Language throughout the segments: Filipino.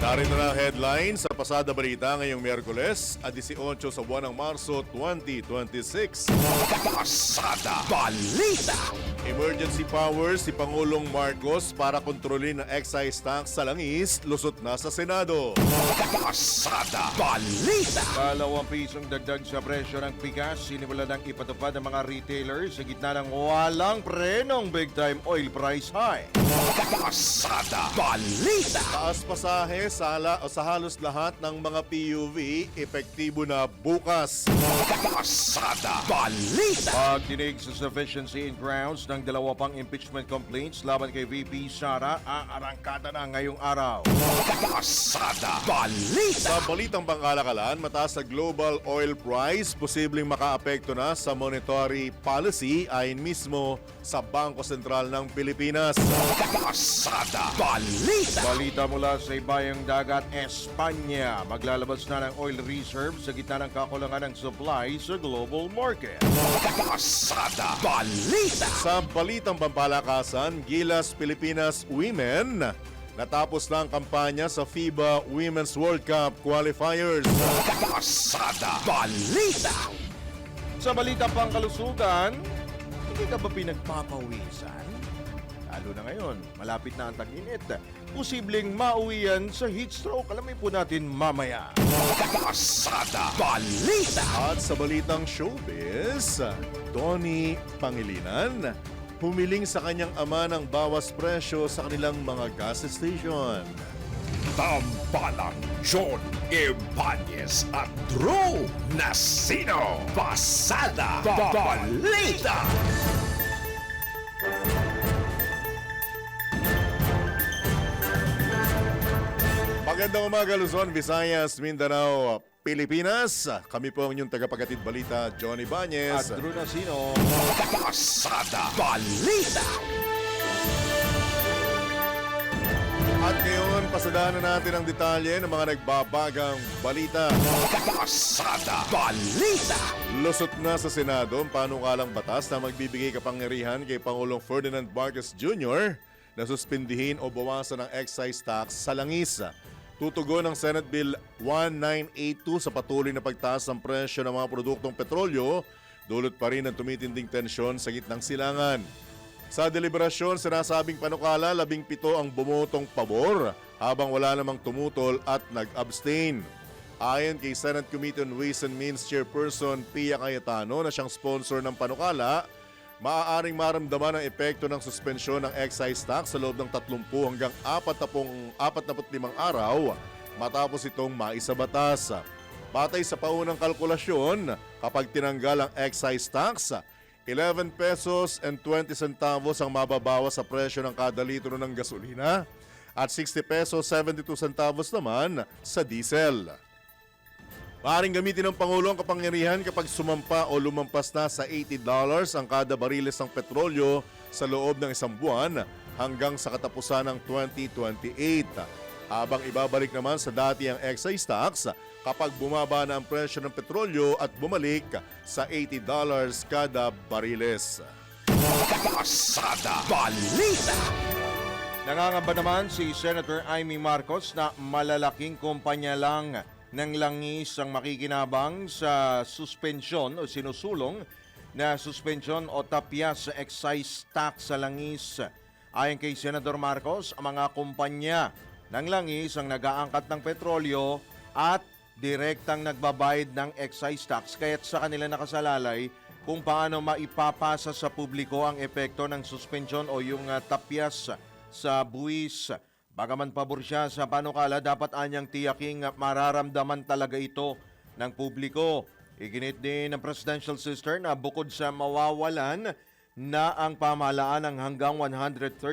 Narito na ang headline sa Pasada Balita ngayong Miyerkules at 18 sa buwan ng Marso 2026. Pasada Balita. Emergency powers si Pangulong Marcos para kontrolin ang excise tax sa langis, lusot na sa Senado. Pasada Balita. ₱2 dagdag sa presyo ng bigas, sinimulan ng ipatupad ng mga retailers sa gitna ng walang prenong big-time oil price high. Pasada Balita. Taas pasahe sa halos lahat ng mga PUV, epektibo na bukas. Pasada Balita. Pagdinig sa sufficiency in grounds ng dalawa pang impeachment complaints laban kay VP Sara, aarangkada na ngayong araw. Pasada Balita. Sa balitang pangkalakalan, mataas na global oil price, posibleng makaapekto na sa monetary policy ayon mismo sa Bangko Sentral ng Pilipinas. Pasada Balita. Balita mula sa ibayang dagat, Espanya. Maglalabas na ng oil reserve sa gitna ng kakulangan ng supply sa global market. Pasada Balita. Sa balitang pampalakasan, Gilas Pilipinas Women, natapos na ang kampanya sa FIBA Women's World Cup qualifiers. Pasada Balita. Sa balita pang kalusugan, hindi ka ba pinagpapawisan? Lalo na ngayon, malapit na ang tag-init. Posibleng mauwi yan sa heat stroke. Alamin po natin mamaya. Pasada Balita. At sa balitang showbiz, Donnie Pangilinan, humiling sa kanyang ama ng bawas presyo sa kanilang mga gas station. Tambalang John Ibanez at Drew Nasino. Pasada Balita. Magandang umaga Luzon, Visayas, Mindanao, Pilipinas. Kami po ang inyong tagapaghatid balita, Johnny At Banez. Drew Nasino. Pasada Balita. At ngayon, pasadahan na natin ang detalye ng mga nagbabagang balita. Pasada Balita. Lusot na sa Senado ang panukalang batas na magbibigay kapangyarihan kay Pangulong Ferdinand Marcos Jr. na suspindihin o bawasan ang excise tax sa langis. Tutugon ng Senate Bill 1982 sa patuloy na pagtaas ng presyo ng mga produktong petrolyo, dulot pa rin ang tumitinding tensyon sa gitnang silangan. Sa deliberasyon, sinasabing panukala, 17 ang bumotong pabor, habang wala namang tumutol at nag-abstain. Ayon kay Senate Committee on Ways and Means Chairperson Pia Cayetano na siyang sponsor ng panukala, maaaring maramdaman ang epekto ng suspensyon ng excise tax sa loob ng 30 hanggang 45 araw matapos itong maisabatas. Batay sa paunang kalkulasyon, kapag tinanggal ang excise tax, 11 pesos and 20 centavos ang mababawas sa presyo ng kada litro ng gasolina at 60 pesos 72 centavos naman sa diesel. Maaaring gamitin ng Pangulo ang kapangyarihan kapag sumampa o lumampas na sa $80 ang kada bariles ng petrolyo sa loob ng isang buwan hanggang sa katapusan ng 2028. Habang ibabalik naman sa dati ang excise tax kapag bumaba na ang presyo ng petrolyo at bumalik sa $80 kada bariles. Pasada Balita. Nangangamba naman si Senator Amy Marcos na malalaking kumpanya lang ng langis ang makikinabang sa suspensyon o sinusulong na suspensyon o tapyas sa excise tax sa langis. Ayon kay Senator Marcos, ang mga kumpanya ng langis ang nag-aangkat ng petrolyo at direktang nagbabayad ng excise tax, kaya't sa kanila nakasalalay kung paano maipapasa sa publiko ang epekto ng suspensyon o yung tapyas sa buwis. Bagaman pabor siya sa panukala, dapat anyang tiyaking mararamdaman talaga ito ng publiko. Iginit din ng Presidential Sister na bukod sa mawawalan na ang pamahalaan ng hanggang 137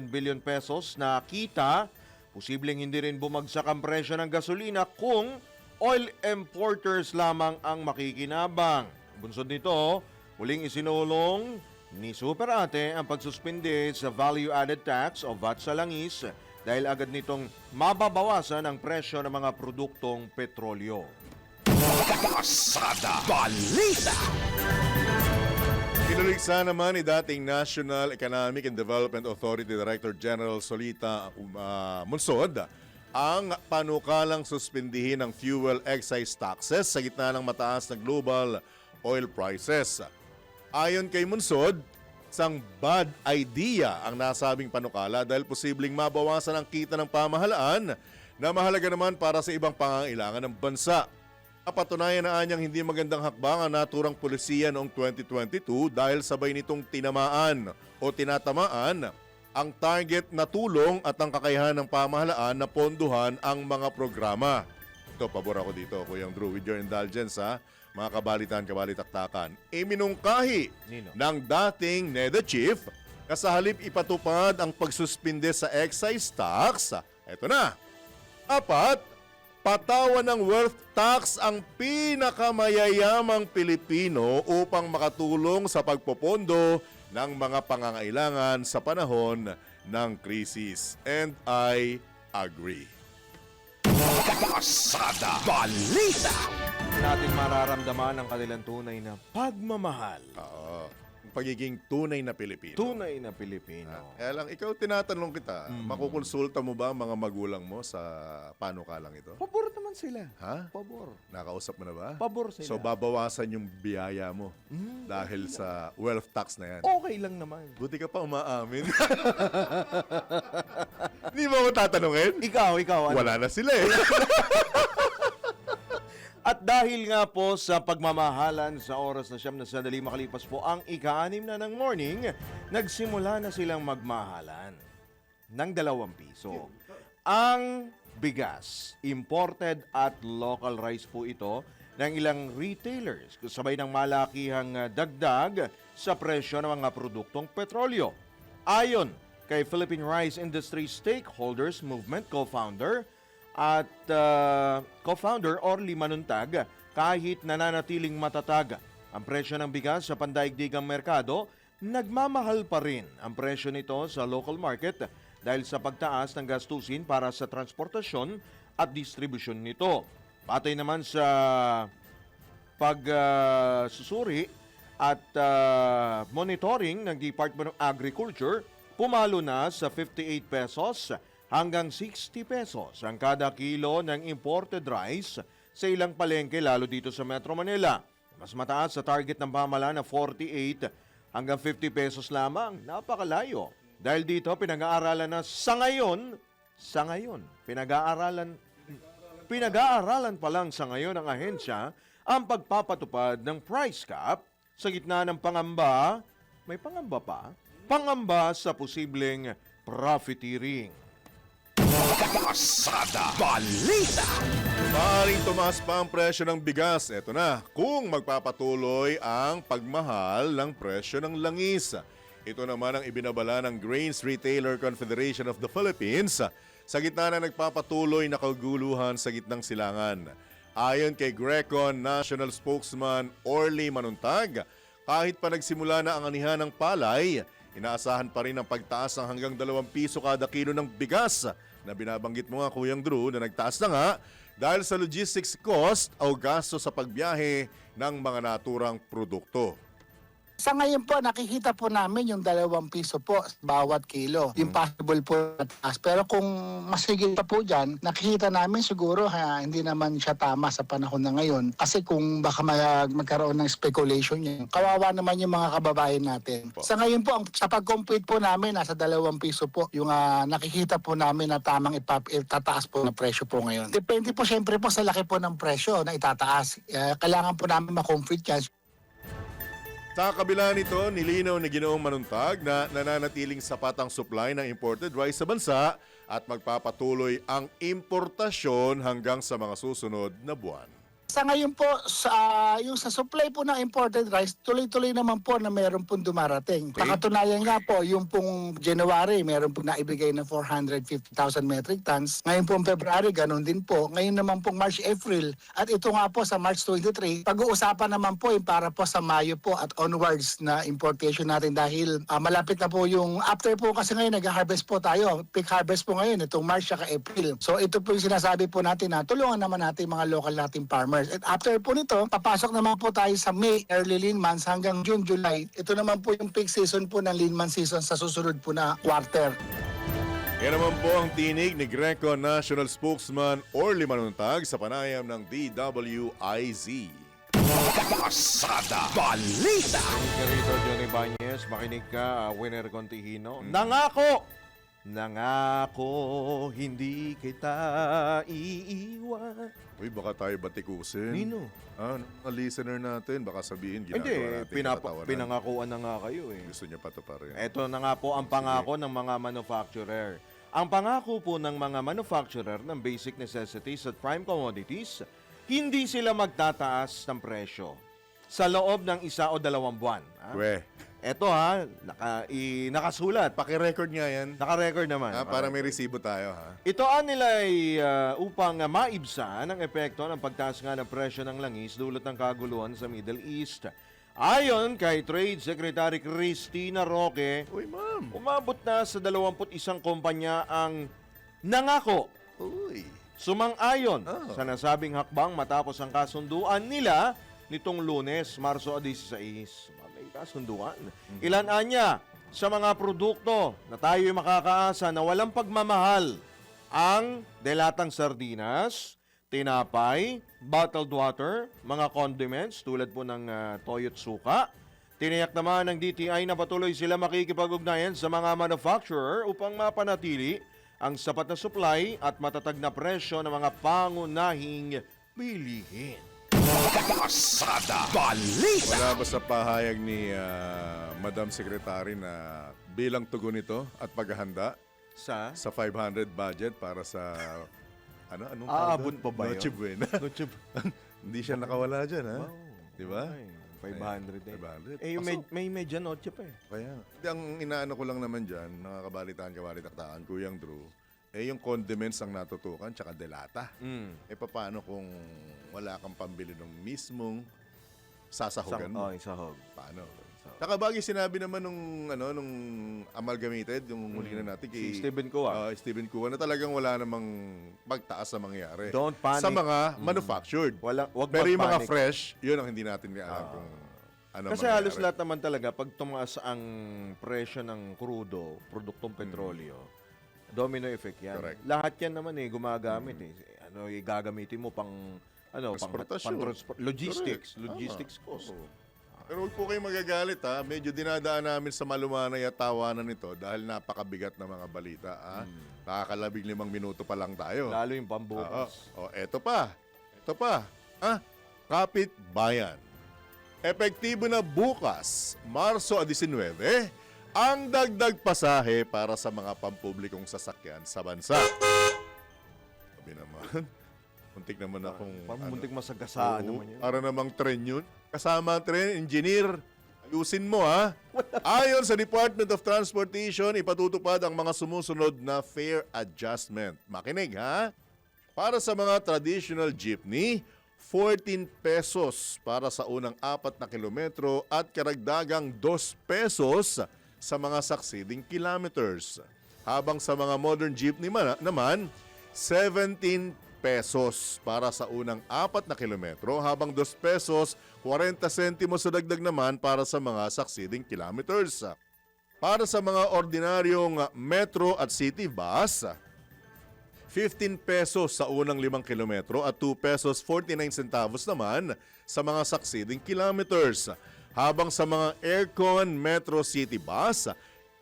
billion pesos na kita, posibleng hindi rin bumagsak ang presyo ng gasolina kung oil importers lamang ang makikinabang. Bunsod nito, muling isinulong ni Superate ang pagsuspindi sa value-added tax o VAT sa langis dahil agad nitong mababawasan ang presyo ng mga produktong petrolyo. Pasada Balita. Inuliksa naman ni dating National Economic and Development Authority Director General Solita Munsod ang panukalang suspindihin ng fuel excise taxes sa gitna ng mataas na global oil prices. Ayon kay Munsod, isang bad idea ang nasabing panukala dahil posibleng mabawasan ang kita ng pamahalaan na mahalaga naman para sa ibang pangangailangan ng bansa. Napatunayan na anyang hindi magandang hakbang ang naturang pulisiya noong 2022 dahil sabay nitong tinamaan o tinatamaan ang target na tulong at ang kakayahan ng pamahalaan na ponduhan ang mga programa. Ito, pabor ako dito, Kuyang Drew, with your indulgence ha, mga kabalitan, kabalitaktakan. Iminungkahi Nino? ng dating NEDA chief na sa halip ipatupad ang pagsuspinde sa excise tax, eto na, apat, patawan ng wealth tax ang pinakamayayamang Pilipino upang makatulong sa pagpopondo ng mga pangangailangan sa panahon ng krisis. And I agree. Pasada Balita. Natin mararamdaman ang kanilang tunay na pagmamahal. Ang pagiging tunay na Pilipino. Tunay na Pilipino. Kaya lang, ikaw tinatanong kita, makukonsulta mo ba ang mga magulang mo sa panukalang ito? Pabor naman sila. Ha? Pabor. Nakausap mo na ba? Pabor sila. So babawasan yung biyaya mo dahil sa wealth tax na yan. Okay lang naman. Buti ka pa umaamin. Hindi mo ako tatanungin? Ikaw, ano? Wala na sila eh. At dahil nga po sa pagmamahalan sa oras na siyam na sandali makalipas po ang ika-6 na ng morning, nagsimula na silang magmahalan ng 2 piso. Ang bigas, imported at local rice po ito ng ilang retailers sabay ng malakihang dagdag sa presyo ng mga produktong petrolyo. Ayon kay Philippine Rice Industry Stakeholders Movement co-founder at co-founder Orly Manuntag, kahit nananatiling matatag ang presyo ng bigas sa pandaigdigang merkado, nagmamahal pa rin ang presyo nito sa local market dahil sa pagtaas ng gastusin para sa transportasyon at distribusyon nito. Batay naman sa pagsusuri at monitoring ng Department of Agriculture, pumalo na sa 58 pesos hanggang 60 pesos ang kada kilo ng imported rice sa ilang palengke lalo dito sa Metro Manila. Mas mataas sa target ng pamahalaan na 48 hanggang 50 pesos lamang. Napakalayo. Dahil dito pinag-aaralan na sa ngayon, pinag-aaralan pa lang sa ngayon ng ahensya ang pagpapatupad ng price cap sa gitna ng pangamba, may pangamba pa, pangamba sa posibleng profiteering. Pasada Balita. Maaaring tumaas pa ang presyo ng bigas. Eto na, kung magpapatuloy ang pagmahal ng presyo ng langis. Ito naman ang ibinabala ng Grains Retailer Confederation of the Philippines sa gitna na nagpapatuloy na kaguluhan sa gitnang silangan. Ayon kay Grecon National Spokesman Orly Manuntag, kahit pa nagsimula na ang anihan ng palay, inaasahan pa rin ang pagtaas ng hanggang 2 piso kada kilo ng bigas na binabanggit mo nga, Kuyang Drew, na nagtaas na nga dahil sa logistics cost o gasto sa pagbiyahe ng mga naturang produkto. Sa ngayon po, nakikita po namin yung 2 piso po bawat kilo. Yung possible po mataas. Pero kung mas higit pa po dyan, nakikita namin siguro hindi naman siya tama sa panahon na ngayon. Kasi kung baka magkaroon ng speculation yan, kawawa naman yung mga kababayan natin. Sa ngayon po, sa pag-compute po namin, nasa 2 piso po yung nakikita po namin na tamang itataas po na presyo po ngayon. Depende po siyempre po sa laki po ng presyo na itataas. Kailangan po namin ma-compute yan. Sa kabila nito, nilinaw ni Ginoong Manuntag na nananatiling sapat ang supply ng imported rice sa bansa at magpapatuloy ang importasyon hanggang sa mga susunod na buwan. Sa ngayon po, yung sa supply po ng imported rice, tuloy-tuloy naman po na meron pong dumarating. Okay. Pakatunayan nga po, yung pong January, meron pong naibigay na 450,000 metric tons. Ngayon pong February, ganun din po. Ngayon naman pong March, April. At ito nga po sa March 23, pag-uusapan naman po yung para po sa Mayo po at onwards na importation natin dahil malapit na po yung after po kasi ngayon nag-harvest po tayo. Peak harvest po ngayon, itong March at April. So ito po yung sinasabi po natin na tulungan naman natin mga local nating farmers. At after po nito, papasok naman po tayo sa May, early lean months hanggang June, July. Ito naman po yung peak season po ng lean month season sa susunod po na quarter. Yan naman po ang tinig ni Greco National Spokesman Orly Manuntag sa panayam ng DWIZ. Pasada Balita. Rito, Johnny Bañez, makinig ka, Winner Contihino. Nangako, hindi kita iiwan. Uy, baka tayo batikusin. Nino? Ang listener natin, baka sabihin ginagawa Hindi, natin katatawanan. pinangakuan na nga kayo eh. Gusto niya pa to pa rin. Ito na nga po ang pangako ng mga manufacturer. Ang pangako po ng mga manufacturer ng basic necessities at prime commodities, hindi sila magtataas ng presyo sa loob ng 1 o 2 buwan. Ha? We, Ito ha, nakasulat. paki-record nga yan. Naka-record naman. Para may resibo tayo, ha? Ito nila ay upang maibsan ang epekto ng pagtaas nga ng presyo ng langis dulot ng kaguluhan sa Middle East. Ayon kay Trade Secretary Cristina Roque, Uy, ma'am. umabot na sa 21 kumpanya ang nangako Uy. sumang-ayon Oh. sa nasabing hakbang matapos ang kasunduan nila nitong Lunes, Marso 16. May kasunduan. Ilan anya sa mga produkto na tayo makakaasa na walang pagmamahal ang delatang sardinas, tinapay, bottled water, mga condiments tulad po ng toyo at suka. Tiniyak naman ng DTI na patuloy sila makikipag-ugnayan sa mga manufacturer upang mapanatili ang sapat na supply at matatag na presyo ng mga pangunahing bilihin. Pasada Balita. Wala ba sa pahayag ni Madam Secretary na bilang tugon ito at paghahanda Sa sa 500 budget para sa anong Aabot tawag doon? pa ba yun? Noche Buena. Hindi siya nakawala dyan, ha? Di ba? 500 eh. 500. Eh, may medianoche pa eh. Kaya, hindi, ang inaano ko lang naman dyan, nakakabalitaan, Kuyang Drew, yung condiments ang natutukan, tsaka delata. Paano kung wala kang pambili ng mismong sasahugan mo? Sahog. Paano? Saka bagay sinabi naman nung amalgamated, yung huli na natin kay Si Stephen Kua. Stephen Kua, na talagang wala namang pagtaas na mangyari. Don't panic. Sa mga manufactured. Wag Pero yung mga mag-panic. fresh, yun ang hindi natin alam kung ano Kasi mangyayari. halos lahat naman talaga, pag tumaas ang presyo ng krudo, produktong petrolyo, domino effect yan. Correct. Lahat yan naman gumagamit eh. Gagamitin mo pang Transportasyon. logistics, Correct. logistics Tama. cost. Oo. Pero huwag po kayong magagalit, ha. Medyo dinadaan namin sa malumanay at tawanan nito dahil napakabigat na mga balita, ha. Nakakalabing 5 minuto pa lang tayo. Lalo yung pambukas. Eto pa. Kapit Bayan. Epektibo na bukas, Marso 19, ang dagdag pasahe para sa mga pampublikong sasakyan sa bansa. Sabi naman, muntik naman akong... Muntik masagasaan Oo, naman yun. para namang tren yun. Kasama ang tren, engineer. Ayusin mo, ha? Ayon sa Department of Transportation, ipatutupad ang mga sumusunod na fare adjustment. Makinig, ha? Para sa mga traditional jeepney, 14 pesos para sa unang 4 na kilometro at karagdagang 2 pesos sa mga succeeding kilometers. Habang sa mga modern jeepney naman, 17 pesos para sa unang 4 na kilometro, habang 2 pesos 40 sentimos sa dagdag naman para sa mga succeeding kilometers. Para sa mga ordinaryong metro at city bus, 15 pesos sa unang 5 kilometro at 2 pesos 49 centavos naman sa mga succeeding kilometers. Habang sa mga aircon metro city bus,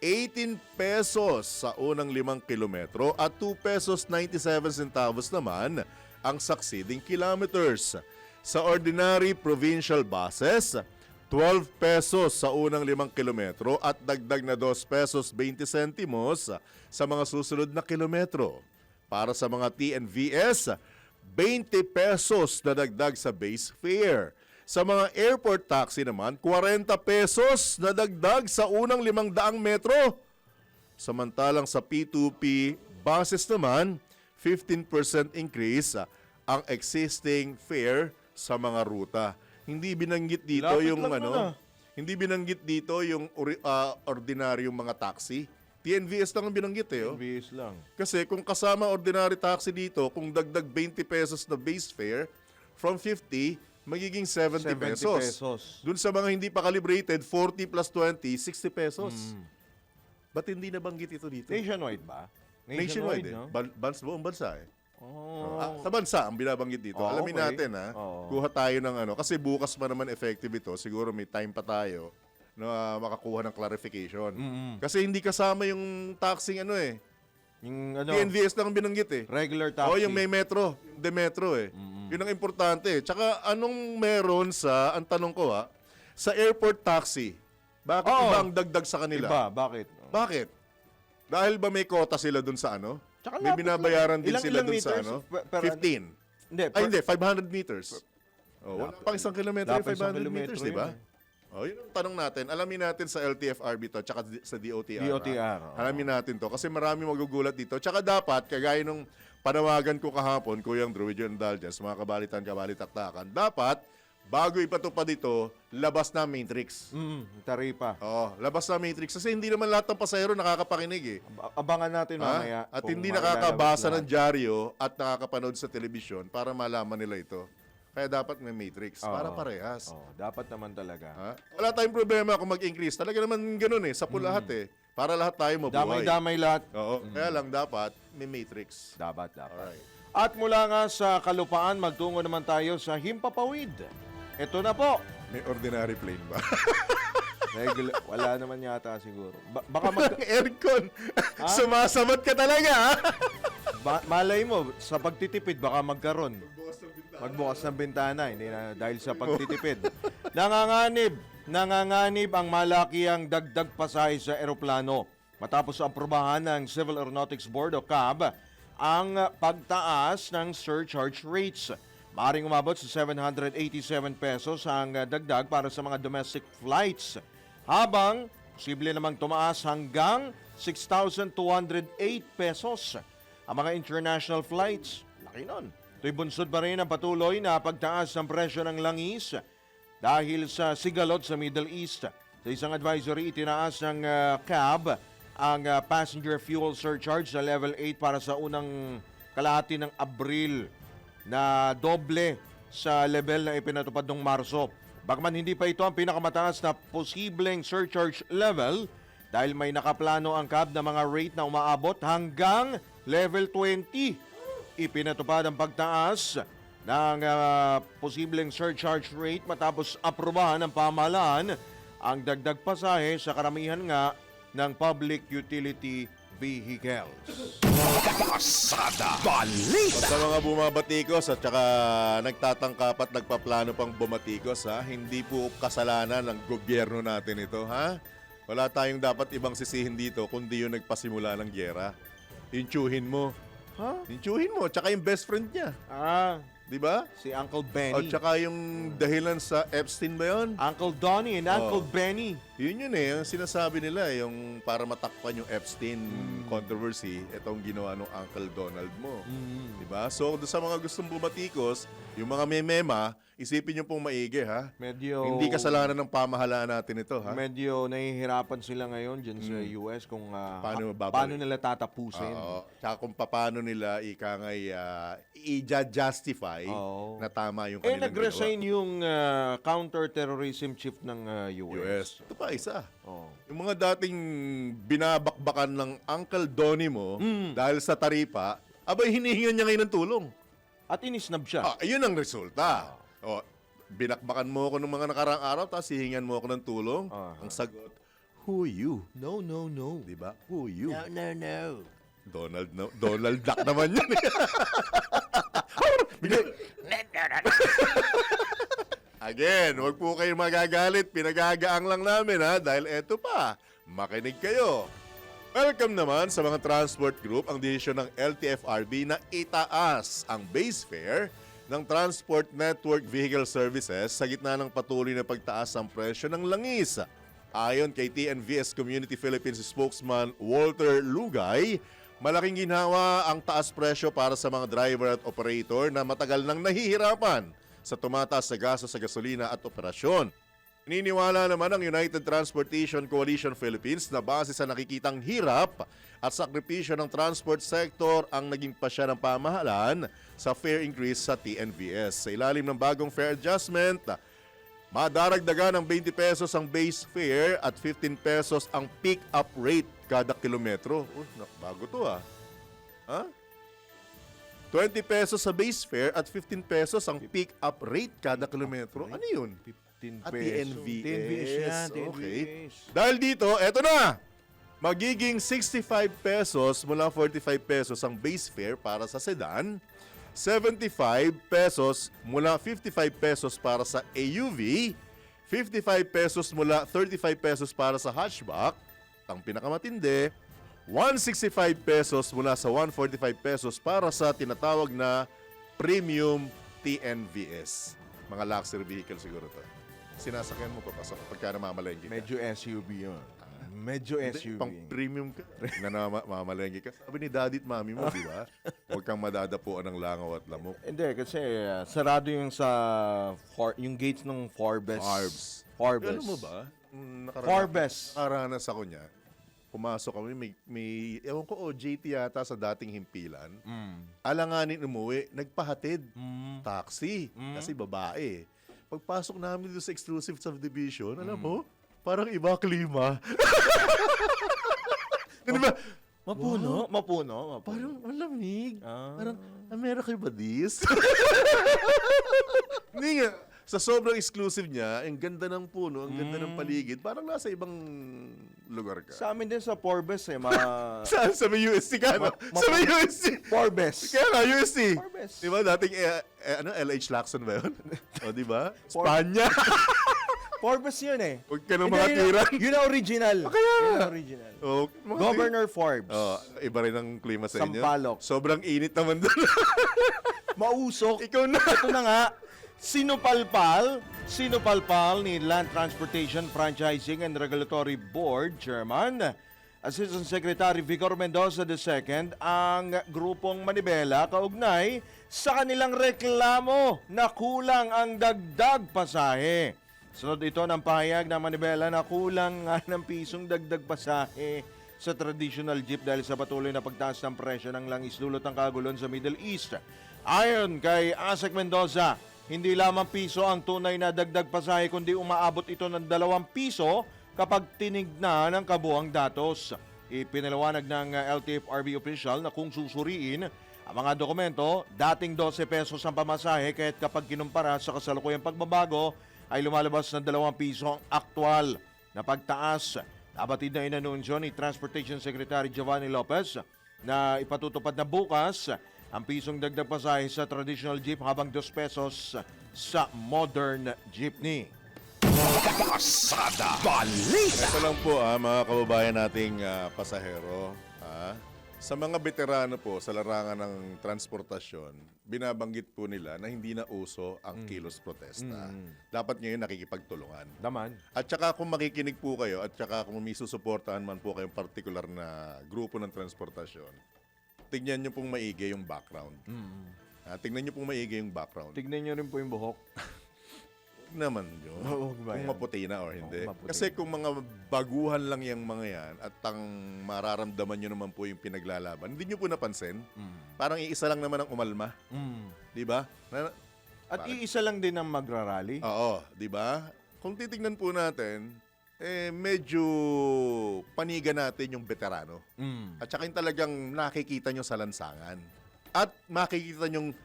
18 pesos sa unang 5 kilometro at 2 pesos 97 centavos naman ang succeeding kilometers. Sa ordinary provincial buses, 12 pesos sa unang 5 kilometro at dagdag na 2 pesos 20 sentimos sa mga susunod na kilometro. Para sa mga TNVS, 20 pesos na dagdag sa base fare. Sa mga airport taxi naman, 40 pesos na dagdag sa unang 500 metro. Samantalang sa P2P buses naman, 15% increase ang existing fare sa mga ruta. Hindi binanggit dito Lapit yung lang nun, ah. Hindi binanggit dito yung ordinaryong mga taxi. TNVS lang ang binanggit eh. Bis lang. Kasi kung kasama ordinary taxi dito, kung dagdag 20 pesos na base fare, from 50, magiging 70 pesos. Dun sa mga hindi pa calibrated, 40 plus 20, 60 pesos. Ba't hindi nabanggit ito dito? Nationwide ba? Nationwide eh. no? Buong bansa eh. Oh. Sa bansa ang binabanggit dito. Oh, Alamin okay. natin ha. Oo. Kuha tayo ng ano. Kasi bukas pa naman effective ito. Siguro may time pa tayo na makakuha ng clarification. Kasi hindi kasama yung taxing ano eh. Yung ano, TNVS lang ang binanggit eh. regular taxi. Oh, yung may metro. Yung The Metro eh. Yun ang importante. Tsaka anong meron sa, ang tanong ko ha, sa airport taxi, bakit Oo. ibang dagdag sa kanila? Iba, bakit? Bakit? Dahil ba may quota sila dun sa ano? Tsaka May lapit binabayaran lang. din sila Ilang dun sa meters? ano? Per- 15. Hindi, Ay hindi, 500 meters. Oh, wala pang isang kilometro yung Dapat isang 500 kilometro meters, di ba? yun Oh, yun ang tanong natin. Alamin natin sa LTFRB to, tsaka sa DOTR. DOTR, ha? Alamin natin to kasi marami magugulat dito. Tsaka dapat, kagaya nung panawagan ko kahapon, Kuyang Drew, with your indulgence, mga kabalitan-kabalitaktakan, dapat, bago ipatupad ito, labas na matrix. taripa. Oh, labas na matrix. Kasi hindi naman lahat ng pasahero nakakapakinig eh. Abangan natin Ha? mamaya. At kung hindi mailalabas nakakabasa lahat. ng dyaryo at nakakapanood sa telebisyon para malaman nila ito. Kaya dapat may matrix para parehas. Oh, dapat naman talaga. Ha? Wala tayong problema kung mag-increase. Talaga naman ganun eh, sa lahat eh. Para lahat tayo mabuhay. Damay-damay lahat. Oo, kaya lang dapat may matrix. Dapat. Alright. At mula nga sa kalupaan, magtungo naman tayo sa Himpapawid. Ito na po. May ordinary plane ba? Wala naman yata siguro. Baka Aircon! Sumasamat ka talaga ha? malay mo, sa pagtitipid, baka magkaroon. Magbukas ng bintana, hindi na dahil sa pagtitipid. Nanganganib ang malakiang dagdag pasahe sa eroplano. Matapos aprobahan ng Civil Aeronautics Board o CAB ang pagtaas ng surcharge rates. Maaring umabot sa 787 pesos ang dagdag para sa mga domestic flights. Habang posible namang tumaas hanggang 6,208 pesos ang mga international flights. Laki nun. Ito'y bunsod pa rin ang patuloy na pagtaas ng presyo ng langis dahil sa sigalot sa Middle East. Sa isang advisory, itinaas ng CAB ang passenger fuel surcharge sa level 8 para sa unang kalahati ng Abril na doble sa level na ipinatupad noong Marso. Bagaman hindi pa ito ang pinakamataas na posibleng surcharge level dahil may nakaplano ang CAB na mga rate na umaabot hanggang level 20. Ipinatupad ang pagtaas ng posibleng surcharge rate matapos aprobahan ng pamahalaan ang dagdag pasahe sa karamihan nga ng public utility vehicles. Pasada Balita. Sa mga bumabatikos at saka nagtatangkap at nagpaplano pang bumatikos ha, hindi po kasalanan ng gobyerno natin ito ha. Wala tayong dapat ibang sisihin dito kundi yung nagpasimula ng gyera. Inchuhin mo. Ha? Inchuhin mo, tsaka yung best friend niya. Di ba? Si Uncle O Benny. tsaka yung dahilan sa Epstein ba yun? Uncle Donnie and Uncle Benny. Yun eh, yung sinasabi nila, yung para matakpan yung Epstein controversy, itong ginawa ng Uncle Donald mo. Diba? So, doon sa mga gustong bumatikos, yung mga memema, isipin nyo pong maigi ha. Medyo Hindi kasalanan ng pamahalaan natin ito ha. medyo nahihirapan sila ngayon dyan sa US kung Paano babalik? paano nila tatapusin. Oo. Tsaka kung paano nila ikangay i-justify Oo. na tama yung Eh, kanilang nag-resign yung counter-terrorism chief ng ginawa. US. US. Ito pa isa. Oh. Yung mga dating binabakbakan ng Uncle Donnie mo dahil sa taripa, abay hinihingan niya ngayon ng tulong. At inisnab siya. Ayun ang resulta. O, binakbakan mo ako ng mga nakaraang araw, tapos hihingan mo ako ng tulong. Ang sagot, who you? No, no, no. Di ba? Who you? no. Donald Duck naman yun. Again, wag po kayo magagalit. Pinagagaang lang namin ha. Dahil eto pa, makinig kayo. Welcome naman sa mga transport group ang desisyon ng LTFRB na itaas ang base fare ng Transport Network Vehicle Services sa gitna ng patuloy na pagtaas ng presyo ng langis. Ayon kay TNVS Community Philippines spokesman Walter Lugay, malaking ginhawa ang taas presyo para sa mga driver at operator na matagal nang nahihirapan sa tumataas sa gasto sa gasolina at operasyon. Naniniwala naman ang United Transportation Coalition Philippines na base sa nakikitang hirap at sakripisyo ng transport sector ang naging pasya ng pamahalaan sa fare increase sa TNVS. Sa ilalim ng bagong fare adjustment, madaragdagan ng 20 pesos ang base fare at 15 pesos ang pick-up rate kada kilometro. Bago to ah. Ha? 20 pesos sa base fare at 15 pesos ang pick-up rate kada kilometro. Ano yun? 15 At pesos. TNVS. TNVS yan, Okay. TNVS. Dahil dito, eto na! Magiging 65 pesos mula 45 pesos ang base fare para sa sedan, 75 pesos mula 55 pesos para sa AUV, 55 pesos mula 35 pesos para sa hatchback, ang pinakamatindi, 165 pesos mula sa 145 pesos para sa tinatawag na premium TNVS. Mga luxury vehicle siguro to. Sinasakyan mo papasok pagka namamalengke ka. Medyo SUV yun. Medyo Hindi, SUV. pang premium ka. Na namamalengke ka. Sabi ni daddy at mami mo, di ba? Huwag kang madadapuan ng langaw at lamok. Hindi, kasi sarado yung sa yung gates ng Forbes. Forbes. Alam mo ba? Forbes. Nakaranas ako niya. Pumasok kami, may ewan ko, OJT yata sa dating himpilan. Alanganin umuwi, nagpahatid. Taxi. Kasi babae. Pagpasok namin doon sa exclusive subdivision, alam mo, parang iba klima. Di ba? Mapuno. Parang malamig. Ah. Parang, America ba this? Hindi nga. Sa sobrang exclusive niya, ang ganda ng puno, ang ganda ng paligid, parang nasa ibang lugar ka. Sa amin din sa Forbes Saan? Sa may UST ka, no? Sa may UST. Forbes. Kaya nga, UST. Forbes. Di ba? Dating, LH Lacson ba yun? O, di ba? Spanya. Forbes yun eh. Huwag ka ng Hindi, mga tira. Yun ang original. Kaya nga. Yun ang original. Oh, mga Governor Forbes. Oh, iba rin ang klima sa inyo. Sampaloc. Sobrang init naman doon. Mausok. Ikaw na. Ito na nga, sinupalpal ni Land Transportation Franchising and Regulatory Board Chairman, Assistant Secretary Vigor Mendoza II, ang grupong Manibela kaugnay sa kanilang reklamo na kulang ang dagdag pasahe. Sunod ito ng pahayag ng Manibela na kulang nga ng pisong dagdag pasahe sa traditional jeep dahil sa patuloy na pagtaas ng presyo ng langis dulot ng kaguluhan sa Middle East. Ayon kay Asek Mendoza, hindi lamang piso ang tunay na dagdag pasahe kundi umaabot ito ng 2 piso kapag tinignan ng kabuang datos. Ipinaliwanag ng LTFRB official na kung susuriin ang mga dokumento, dating 12 pesos ang pamasahe kahit kapag kinumpara sa kasalukuyang pagbabago ay lumalabas ng 2 piso ang aktual na pagtaas. Nabatid na inanunsyo ni Transportation Secretary Giovanni Lopez na ipatutupad na bukas ang pisong dagdag pasahe sa traditional jeep habang 2 pesos sa modern jeepney. Pasada Balita. Ito lang po mga kababayan nating pasahero. Sa mga veterano po sa larangan ng transportasyon, binabanggit po nila na hindi na uso ang kilos protesta. Dapat ngayon nakikipagtulungan. Daman. At saka kung makikinig po kayo at saka kung may susuportahan man po kayong particular na grupo ng transportasyon, tignan nyo pong maigi yung background. Tignan nyo pong maigi yung background. Tignan nyo rin po yung buhok. Naman yun. Oo, ba Kung yan? maputi na or hindi. Oo, maputi. Kasi kung mga baguhan lang yung mga yan at ang mararamdaman nyo naman po yung pinaglalaban, hindi nyo po napansin. Parang iisa lang naman ang umalma. Di ba? At iisa lang din ang magrarally. Oo, di ba? Kung titignan po natin, medyo panigan natin yung veterano. At saka yung talagang nakikita nyo sa lansangan. At makikita nyo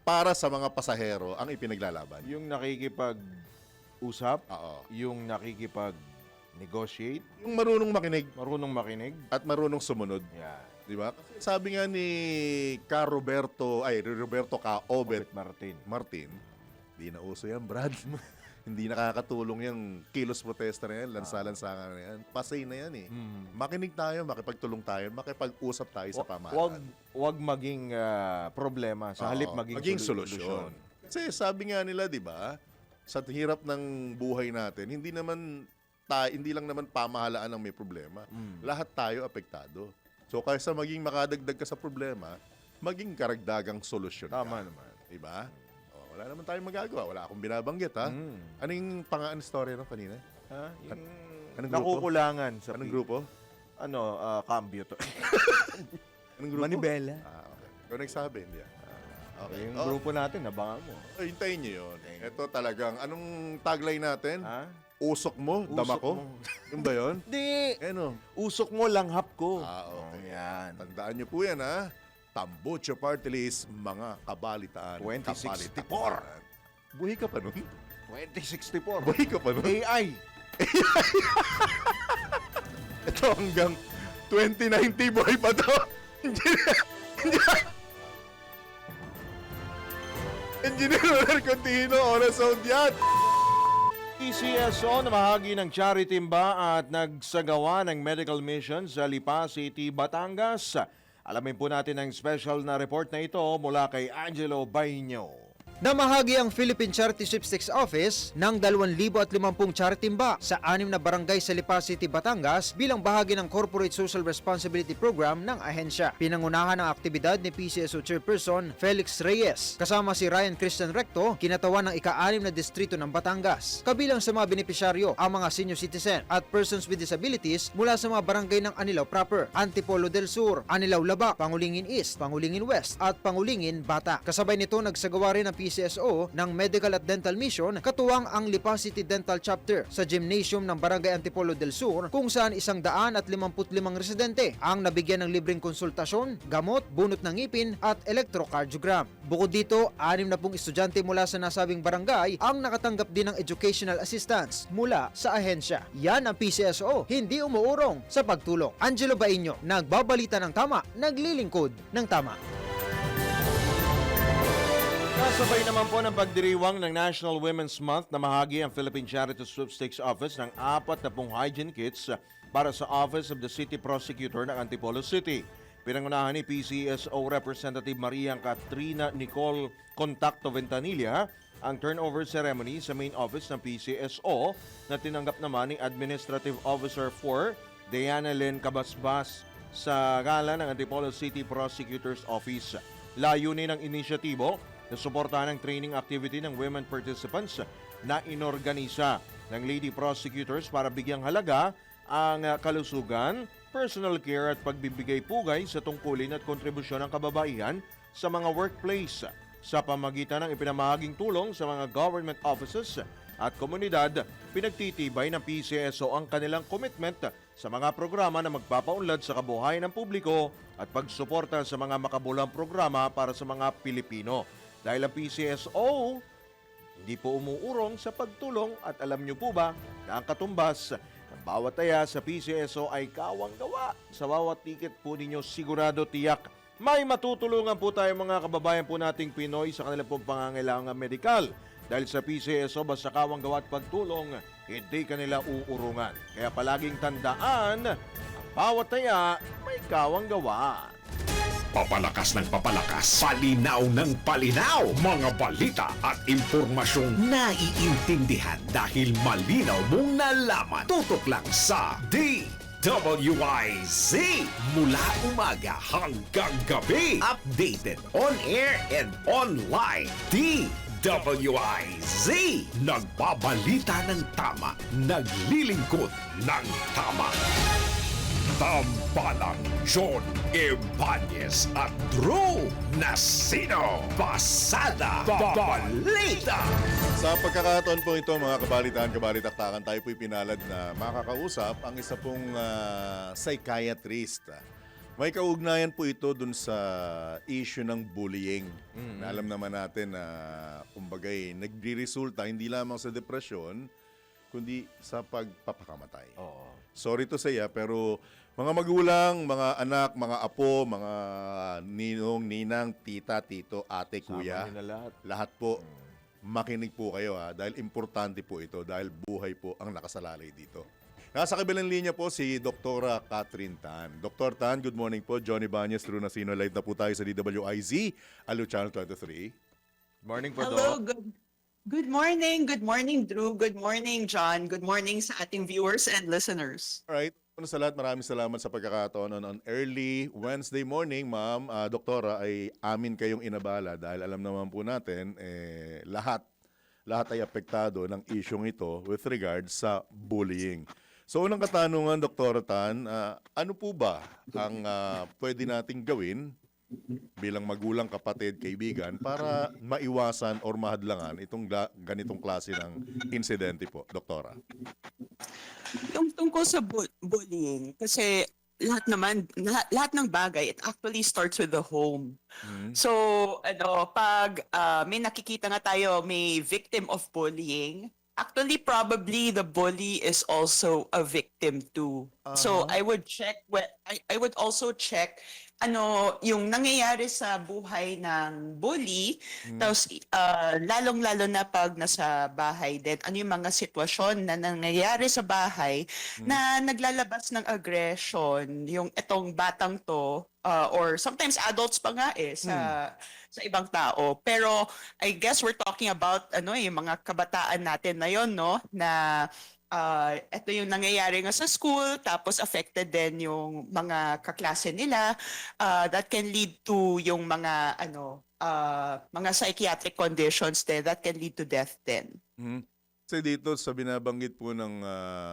para sa mga pasahero ang ipinaglalaban. Yung nakikipag-usap, Oo. yung nakikipag-negotiate, Yung marunong makinig marunong makinig. at marunong sumunod. Yeah. Di ba? Kasi sabi nga ni Roberto Caobet Martin, di na uso yan, Brad. Hindi nakakatulong yung kilos protesta na yan, lansa-lansangan na yan. Pasay na yan eh. Makinig tayo, makipagtulong tayo, makipag-usap tayo sa pamahalaan. Wag maging problema. Sa halip Oo, maging solusyon. Kasi sabi nga nila, di ba, sa hirap ng buhay natin, hindi lang naman pamahalaan ang may problema. Lahat tayo apektado. So kaysa maging makadagdag ka sa problema, maging karagdagang solusyon ka. Tama naman. Di ba? Wala naman tayong magagawa. Wala akong binabanggit, ha? Ano yung story no kanina? Ha? Yung Anong grupo? nakukulangan sa Anong grupo? cambio to. Anong grupo? Manibela. Okay. Ikaw nagsabi, hindi okay. Yung grupo natin, abangan mo. Hintayin nyo yun. Ito talagang, anong tagline natin? Ha? Usok mo, dama Usok ko. mo. Yun ba yun? Di! Ano? Usok mo, langhap ko. Okay. Yan. Tandaan nyo po yan, ha? Tambucho Party List, mga kabalitaan. 2064. Kabalitaan. Buhay ka pa nun? 2064. Buhay ka pa nun? AI. Ito hanggang 2090, buhay pa to. Engineer Ronald Contino, oras sound yan. PCSO na mahagi ng charity timba at nagsagawa ng medical mission sa Lipa City, Batangas. Alamin po natin ang special na report na ito mula kay Angelo Baino. Namahagi ang Philippine Charity Sweepstakes Office ng 2,050 charitimba sa 6 na barangay sa Lipa City, Batangas bilang bahagi ng Corporate Social Responsibility Program ng ahensya. Pinangunahan ang aktibidad ni PCSO Chairperson Felix Reyes kasama si Ryan Christian Recto, kinatawan ng ika-6 na distrito ng Batangas. Kabilang sa mga benepisyaryo ang mga senior citizen at persons with disabilities mula sa mga barangay ng Anilao Proper, Antipolo del Sur, Anilao Laba, Pangulingin East, Pangulingin West at Pangulingin Bata. Kasabay nito nagsagawa rin ang PCSO ng Medical at Dental Mission katuwang ang Lipa City Dental Chapter sa gymnasium ng Barangay Antipolo del Sur kung saan 155 residente ang nabigyan ng libreng konsultasyon, gamot, bunot ng ngipin at electrocardiogram. Bukod dito, 60 estudyante mula sa nasabing barangay ang nakatanggap din ng educational assistance mula sa ahensya. Yan ang PCSO, hindi umuurong sa pagtulong. Angelo Baino, nagbabalita ng tama, naglilingkod ng tama. Kasabay naman po ng pagdiriwang ng National Women's Month na mahagi ang Philippine Charity Sweepstakes Office ng 40 hygiene kits para sa Office of the City Prosecutor ng Antipolo City. Pinangunahan ni PCSO Representative Maria Katrina Nicole Contacto Ventanilla ang turnover ceremony sa main office ng PCSO na tinanggap naman ni Administrative Officer 4 Diana Len Cabasbas sa gala ng Antipolo City Prosecutor's Office. Layunin ng inisyatibo na suportahan ang training activity ng women participants na inorganisa ng lady prosecutors para bigyang halaga ang kalusugan, personal care at pagbibigay pugay sa tungkulin at kontribusyon ng kababaihan sa mga workplace sa pamagitan ng ipinamahaging tulong sa mga government offices at komunidad. Pinagtitibay ng PCSO ang kanilang commitment sa mga programa na magpapaunlad sa kabuhayan ng publiko at pagsuporta sa mga makabulang programa para sa mga Pilipino. Dahil ang PCSO hindi po umuurong sa pagtulong at alam niyo po ba na ang katumbas ng bawat taya sa PCSO ay kawang-gawa. Sa bawat ticket po ninyo sigurado tiyak may matutulungan po tayo mga kababayan po nating Pinoy sa kanilang pong pangangailangan medikal. Dahil sa PCSO basta kawang-gawa at pagtulong, hindi kanila uurungan. Kaya palaging tandaan, ang bawat taya may kawang-gawa. Papalakas ng papalakas, palinaw ng palinaw, mga balita at impormasyong naiintindihan dahil malinaw mong nalaman. Tutok lang sa DWIZ mula umaga hanggang gabi. Updated on air and online. DWIZ, nagbabalita ng tama, naglilingkod ng tama. Tampalang John Ibanez at Drew Nasino. Pasada Balita. Sa pagkakataon po ito mga kabalitaan-kabalitaktakan, tayo po'y pinalad na makakausap ang isa pong psychiatrist. May kaugnayan po ito dun sa issue ng bullying. Na alam naman natin na kumbagay nagre-resulta hindi lamang sa depresyon, kundi sa pagpapakamatay. Oo. Sorry to say pero mga magulang, mga anak, mga apo, mga ninong, ninang, tita, tito, ate, kuya, Sama nila lahat. lahat po, makinig po kayo dahil importante po ito dahil buhay po ang nakasalalay dito. Nasa kabilang linya po si Dr. Catherine Tan. Dr. Tan, good morning po. Johnny Bañez, Drew Nasino, live na po tayo sa DWIZ, Alu Channel 23. Morning po, Hello, Doc. good morning. Good morning, Drew. Good morning, John. Good morning sa ating viewers and listeners. Alright, una sa lahat, maraming salamat sa pagkakataon on early Wednesday morning, ma'am. Doktora, ay amin kayong inabala dahil alam naman po natin, lahat ay apektado ng isyong ito with regard sa bullying. So unang katanungan, Dr. Tan, ano po ba ang pwede nating gawin bilang magulang, kapatid, kaibigan para maiwasan or mahadlangan itong ganitong klase ng insidente po, Doktora? Yung tungkol sa bullying, kasi lahat ng bagay, it actually starts with the home. So, pag may nakikita nga tayo, may victim of bullying, actually probably the bully is also a victim too. So, I would check, I would also check yung nangyayari sa buhay ng bully, tapos lalong-lalo na pag nasa bahay din, ano yung mga sitwasyon na nangyayari sa bahay na naglalabas ng aggression, yung itong batang to, or sometimes adults pa nga sa ibang tao. Pero I guess we're talking about yung mga kabataan natin na yon, no, na ito yung nangyayari nga sa school, tapos affected din yung mga kaklase nila. That can lead to yung mga mga psychiatric conditions din that can lead to death din. Kasi dito sa binabanggit po ng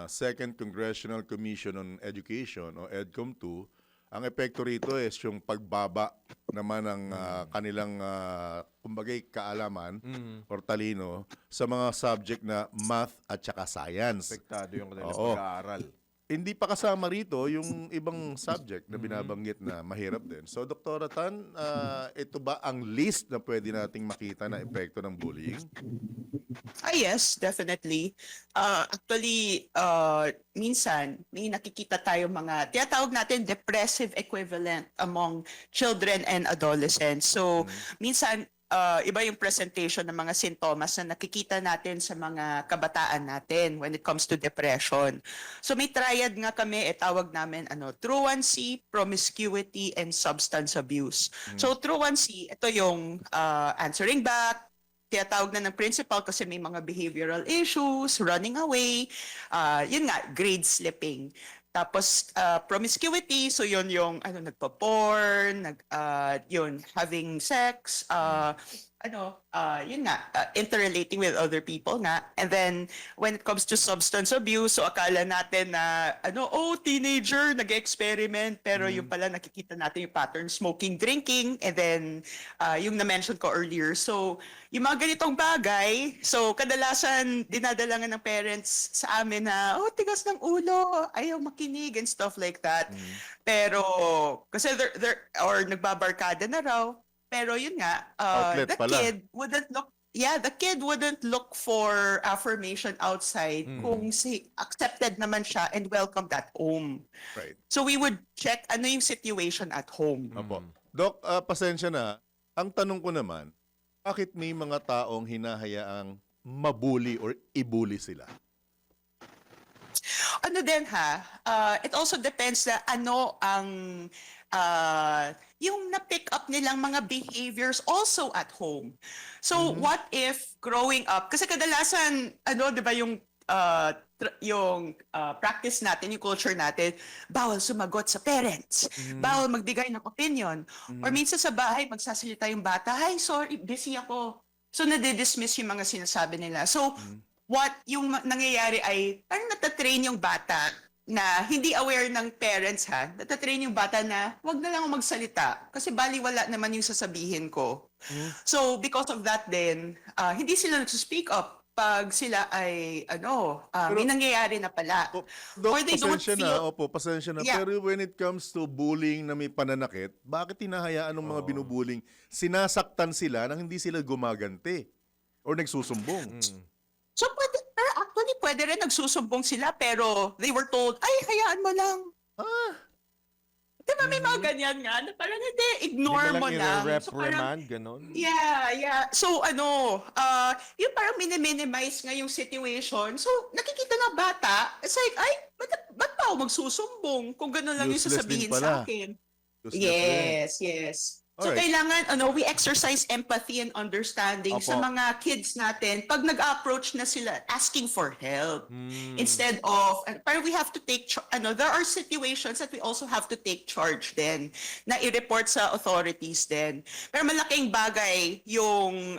Second Congressional Commission on Education o EDCOM 2, ang epekto rito is yung pagbaba naman ng kanilang kumbagay kaalaman or talino sa mga subject na math at saka science. Apektado yung kanilang Oo. pag-aaral. Hindi pa kasama rito yung ibang subject na binabanggit na mahirap din. So, Dr. Tan, ito ba ang list na pwede nating makita na epekto ng bullying? Yes, definitely. Actually, minsan may nakikita tayo mga tinatawag natin depressive equivalent among children and adolescents. So, minsan iba yung presentation ng mga sintomas na nakikita natin sa mga kabataan natin when it comes to depression. So may triad nga kami, tawag namin truancy, promiscuity, and substance abuse. So truancy, ito yung answering back, tinatawag na ng principal kasi may mga behavioral issues, running away, yun nga, grade slipping. Tapos promiscuity, so yun yung nagpa-porn, yun having sex, yun nga, interrelating with other people nga. And then when it comes to substance abuse, so akala natin na teenager nag-experiment, pero yung pala nakikita natin yung pattern, smoking, drinking, and then yung na-mention ko earlier. So yung mga ganitong bagay, so kadalasan dinadalangan ng parents sa amin na tigas ng ulo, ayaw makinig and stuff like that. Pero kasi they're or nagbabarkada na raw. Pero yun nga, Outlet pala. the kid wouldn't look for affirmation outside kung accepted naman siya and welcomed at home. Right. So we would check ano yung situation at home. Opo. Doc, pasensya na. Ang tanong ko naman, bakit may mga taong hinahayaang mabuli or ibuli sila? It also depends na ano ang yung na-pick up nilang mga behaviors also at home. So what if growing up, kasi kadalasan, di ba yung practice natin, yung culture natin, bawal sumagot sa parents, bawal magbigay ng opinion, or minsan sa bahay, magsasalita yung bata, "Hi, sorry, busy ako." So nade-dismiss yung mga sinasabi nila. So what yung nangyayari ay parang natatrain yung bata na hindi aware ng parents natatrain yung bata na wag na lang ako magsalita kasi baliwala naman yung sasabihin ko. So because of that then, hindi sila nagsuspeak up pag sila ay may nangyayari na pala. Doc, Or they don't pasensya na. feel- Opo, pasensya na. Yeah. Pero when it comes to bullying na may pananakit, bakit hinahayaan ng mga binubullying? Sinasaktan sila nang hindi sila gumaganti or nagsusumbong. So actually pwede rin nagsusumbong sila pero they were told, "Ay, hayaan mo lang." Di ba may mga ganyan nga na parang hindi, ignore mo lang. So parang, reprimand, ganon. yeah. So yung parang minimize nga yung situation. So nakikita ng bata, it's like, ay, ba't pa ako magsusumbong kung gano'n lang yung Useless din sasabihin pala. sa akin? Yes. So Alright. kailangan, we exercise empathy and understanding sa Opo. mga kids natin pag nag-approach na sila asking for help. Instead of, parang we have to take, there are situations that we also have to take charge then na i-report sa authorities then. Pero malaking bagay yung,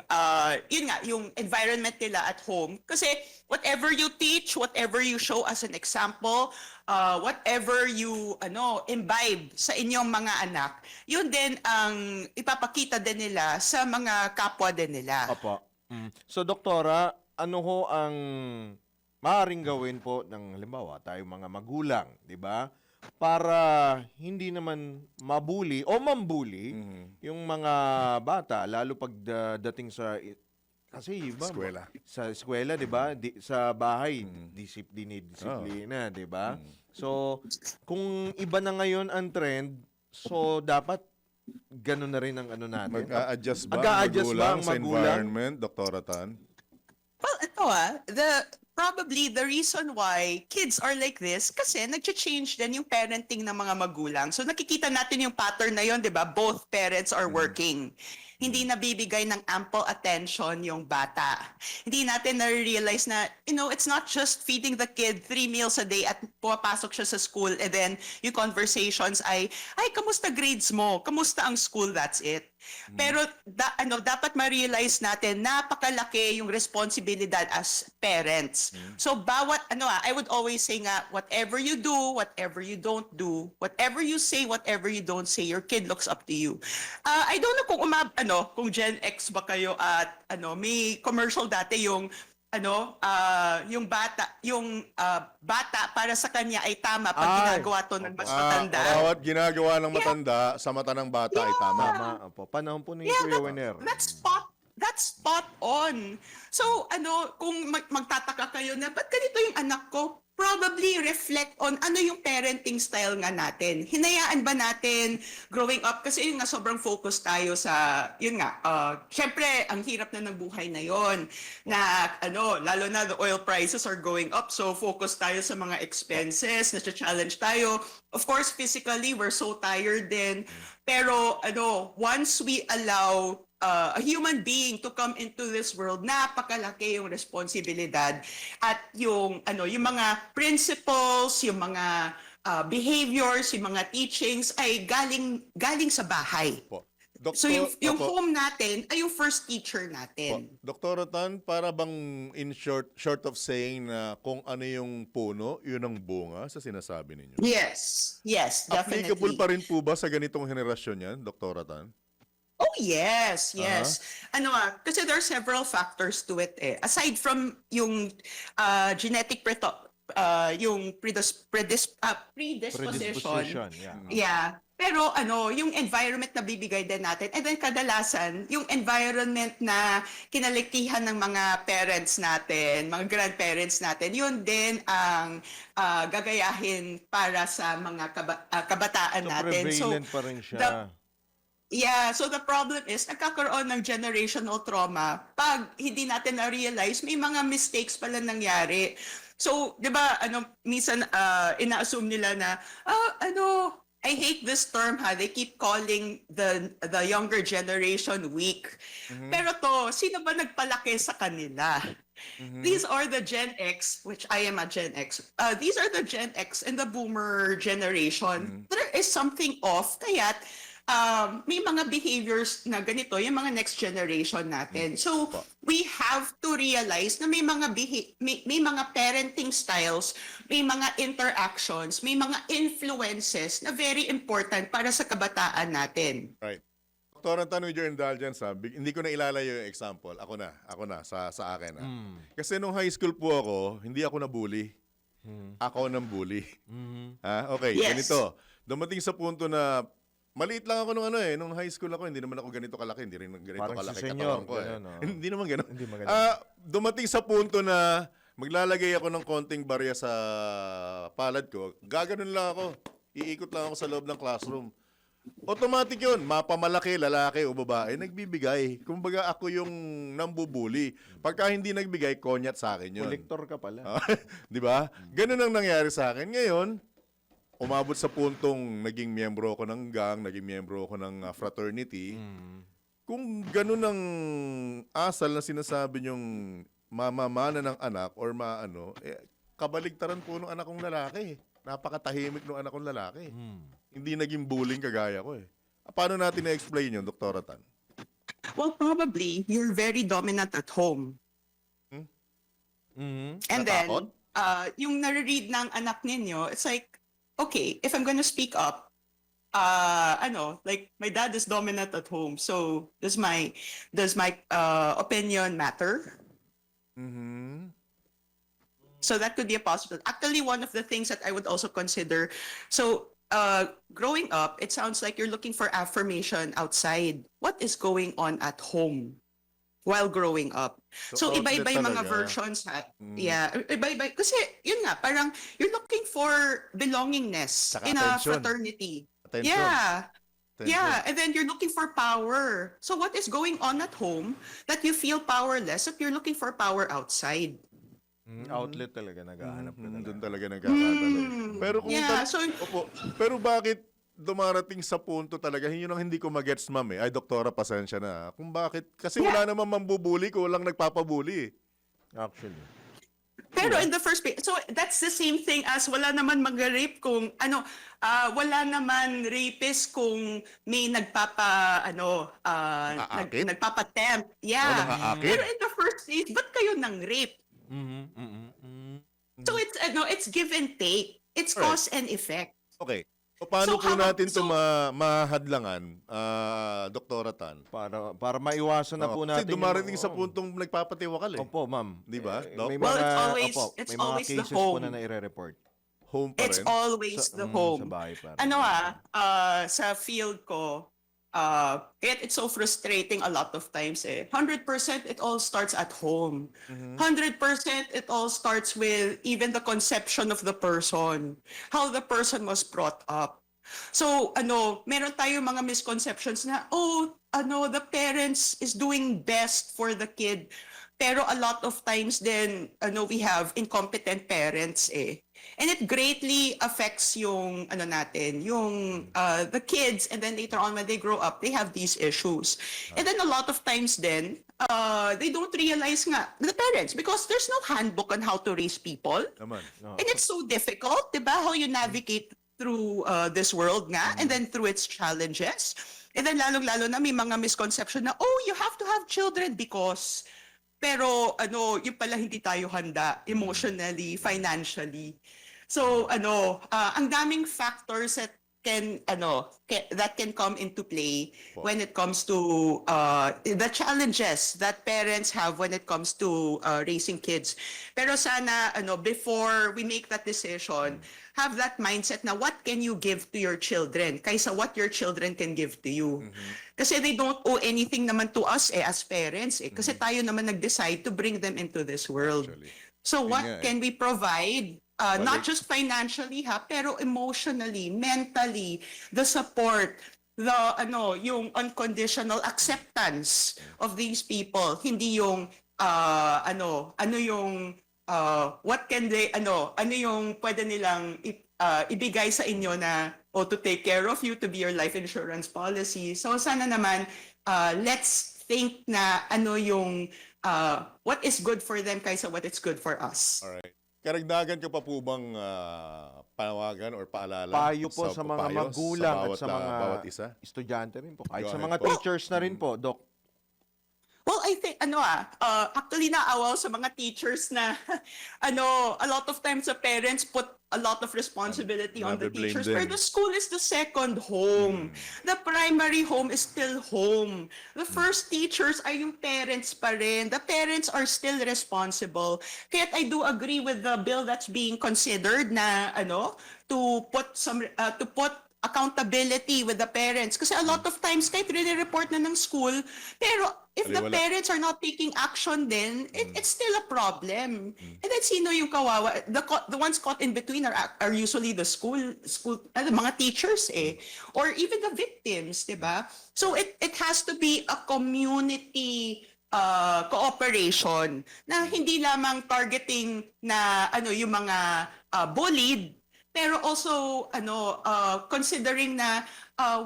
yun nga, yung environment nila at home. Kasi whatever you teach, whatever you show as an example, whatever you imbibe sa inyong mga anak, yun din ang ipapakita din nila sa mga kapwa din nila. Opo. So, Doktora, ano ho ang maaaring gawin po ng halimbawa tayong mga magulang, di ba? para hindi naman mabuli o mambuli yung mga bata, lalo pag dating sa kasi iba Eskwela. sa eskwela, 'di ba? Sa bahay, disiplina, 'di ba? So, kung iba na ngayon ang trend, so dapat ganun na rin ang ano natin. Mag-a-adjust ba ang Mag-a-adjust ba magulang ang sa magulang? environment, Dr. Tan? Well, ito probably the reason why kids are like this kasi nag-change din yung parenting ng mga magulang. So nakikita natin yung pattern na yon, 'di ba? Both parents are working. Hindi nabibigay ng ample attention yung bata. Hindi natin na-realize na, it's not just feeding the kid 3 meals a day at pumapasok siya sa school and then yung conversations ay kamusta grades mo? Kamusta ang school? That's it. Pero dapat ma-realize natin napakalaki yung responsibilidad as parents. So I would always say nga, whatever you do, whatever you don't do, whatever you say, whatever you don't say, your kid looks up to you. I don't know kung Gen X ba kayo at may commercial dati yung yung bata para sa kanya ay tama pag ginagawa to ng mas matanda. Bawat ginagawa ng matanda sa mata ng bata ay tama. Tama. Opo. Panahon po ni Kuya Wenner. That's spot on. So, kung magtataka kayo na, ba't ganito yung anak ko? Probably reflect on ano yung parenting style nga natin. Hinayaan ba natin growing up? Kasi yun nga, sobrang focus tayo sa, yun nga, syempre, ang hirap na ng buhay na yon na, lalo na the oil prices are going up, so focus tayo sa mga expenses, na-challenge tayo. Of course, physically, we're so tired din. Pero, once we allow a human being to come into this world, napakalaki yung responsibilidad at yung mga principles, yung mga behaviors, yung mga teachings ay galing sa bahay. Po. So yung home natin ay yung first teacher natin. Dr. Tan, para bang in short of saying na kung ano yung puno, yun ang bunga sa sinasabi ninyo? Yes, definitely. Applicable pa rin po ba sa ganitong henerasyon yan, Dr. Tan? Oh, yes. Kasi there are several factors to it eh. Aside from yung genetic yung predisposition. Yeah. Pero yung environment na bibigay din natin. And then kadalasan, yung environment na kinalikihan ng mga parents natin, mga grandparents natin, yun din ang gagayahin para sa mga kabataan natin. Prevalent pa rin siya. So the problem is, nagkakaroon ng generational trauma pag hindi natin na-realize may mga mistakes pala nangyari. So, di ba, minsan ina-assume nila na, I hate this term they keep calling the younger generation weak. Pero sino ba nagpalaki sa kanila? These are the Gen X, which I am a Gen X. These are the Gen X and the boomer generation. There is something off, kaya't may mga behaviors na ganito, yung mga next generation natin. So, we have to realize na may mga parenting styles, may mga interactions, may mga influences na very important para sa kabataan natin. Right. Dr. Tan, with your indulgence, hindi ko na ilalayo yung example. Ako na, sa akin. Kasi nung high school po ako, hindi ako nabully. Ako nang bully. Okay, Yes. ganito. Dumating sa punto na maliit lang ako nung high school ako, hindi naman ako ganito kalaki, hindi rin ganito Parang kalaki si senyor, katawan ko. ganun, oh. Hindi naman ganun. Hindi maganda. Dumating sa punto na maglalagay ako ng konting barya sa palad ko, gaganon lang ako. Iikot lang ako sa loob ng classroom. Automatic yun, mapamalaki, lalaki o babae, nagbibigay. Kumbaga ako yung nambubuli. Pagka hindi nagbigay, konyat sa akin yun. Kolektor ka pala. Di ba? Ganun ang nangyari sa akin. Ngayon, umabot sa puntong naging miyembro ako ng gang, naging miyembro ako ng fraternity. Kung ganun ang asal na sinasabi niyong mamamana ng anak or kabaligtaran po ng anak kong lalaki. Napakatahimik ng anak kong lalaki. Hindi naging bullying kagaya ko eh. Paano natin na-explain yun, Dr. Tan? Well, probably, you're very dominant at home. And Natakot? then, yung nare-read ng anak ninyo, it's like, okay, if I'm gonna speak up, like my dad is dominant at home, so does my opinion matter? So that could be a possibility. Actually, one of the things that I would also consider, so growing up, it sounds like you're looking for affirmation outside. What is going on at home while growing up? So outlet iba-iba yung mga talaga. versions ha. Yeah, iba-iba. Kasi yun nga, parang you're looking for belongingness Saka in a attention. fraternity. Attention. Yeah. Attention. Yeah, and then you're looking for power. So what is going on at home that you feel powerless if you're looking for power outside? Outlet talaga, naghahanap ka talaga. Doon talaga nagkakatalo. Pero kung Yeah, so Opo, pero bakit dumarating sa punto talaga, yun ang hindi ko magets, ma'am eh. Ay, doktora, pasensya na. Kung bakit, kasi wala namang mambubuli ko, walang nagpapabuli eh. Actually. pero in the first place, so that's the same thing as wala naman mag-rape kung wala naman rapist kung may Aakit? nagpapatempt. O, Yeah. nakaakit? Pero in the first place, ba't kayo nang rape? So it's give and take. It's Alright. cause and effect. Okay. So, paano So, po habang- natin ito so- mahadlangan, Doktora Tan? Para maiwasan na po Kasi natin. dumarating sa puntong nagpapatiwakal eh. Opo, ma'am. Di ba, Doc? May Well, mga, it's always- opo, it's may mga always the cases po home. na naire-report. Home pa It's rin. always the Sa home. bahay pa rin. Sa field ko, it's so frustrating a lot of times eh. 100% it all starts at home. 100% it all starts with even the conception of the person, how the person was brought up. So, meron tayo mga misconceptions na, the parents is doing best for the kid. Pero a lot of times then, we have incompetent parents eh. And it greatly affects yung, the kids, and then later on when they grow up, they have these issues. And then a lot of times then, they don't realize nga, the parents, because there's no handbook on how to raise people. Naman. And it's so difficult, diba? How you navigate through this world nga, and then through its challenges. And then lalong-lalo na may mga misconception na, you have to have children because, pero yung pala hindi tayo handa emotionally, financially. So ang daming factors that can come into play when it comes to the challenges that parents have when it comes to raising kids. Pero sana before we make that decision, have that mindset na what can you give to your children kaysa what your children can give to you. Kasi they don't owe anything naman to us as parents kasi tayo naman nag-decide to bring them into this world. Actually. So what nga eh. can we provide? Not just financially pero emotionally, mentally, the support, yung unconditional acceptance of these people. Hindi yung what can they ano yung pwede nilang ibigay sa inyo na to take care of you, to be your life insurance policy. So sana naman let's think na yung what is good for them kaysa what is good for us. Alright. Karagdagan ka pa po bang panawagan or paalala? Payo po sa mga papayo magulang at bawat, sa mga bawat isa? estudyante rin po. Kahit Go sa ahead mga po. teachers na rin po, Doc. Well, I think actually naawa sa mga teachers na a lot of times the parents put a lot of responsibility on the Nabe-blame teachers. them. But the school is the second home. The primary home is still home. The first teachers are yung parents pa rin. The parents are still responsible. Kaya I do agree with the bill that's being considered na to put accountability with the parents. Kasi a lot of times, kahit report na ng school, pero if the Wala. parents are not taking action then, it's still a problem. And then sino yung kawawa? The ones caught in between are usually the school mga teachers or even the victims, diba? So it has to be a community cooperation na hindi lamang targeting na yung mga bullied, pero also considering na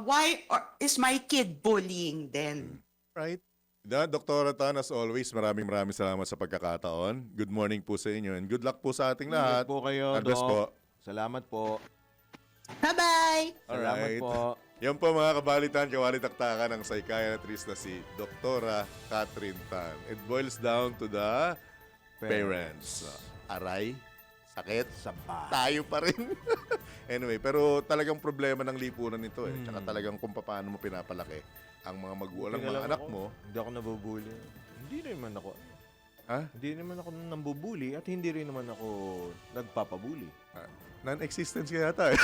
why is my kid bullying then? Right. Dr. Tan, as always, maraming salamat sa pagkakataon. Good morning po sa inyo and good luck po sa ating lahat. Ingat po kayo, God bless Doc. po. Salamat po. Bye-bye! Salamat Alright. po. Yan po mga kabalitan, kawali-taktakan ng psychiatrist na si Dr. Catherine Tan. It boils down to the parents. Aray, sakit, Saba. tayo pa rin. Anyway, pero talagang problema ng lipunan nito Tsaka talagang kung paano mo pinapalaki ang mga magulang, mga anak mo. Hindi ako nabubuli. Hindi naman ako. Ha? Hindi naman ako nambubuli at hindi rin naman ako nagpapabuli. Non-existence ka yata eh.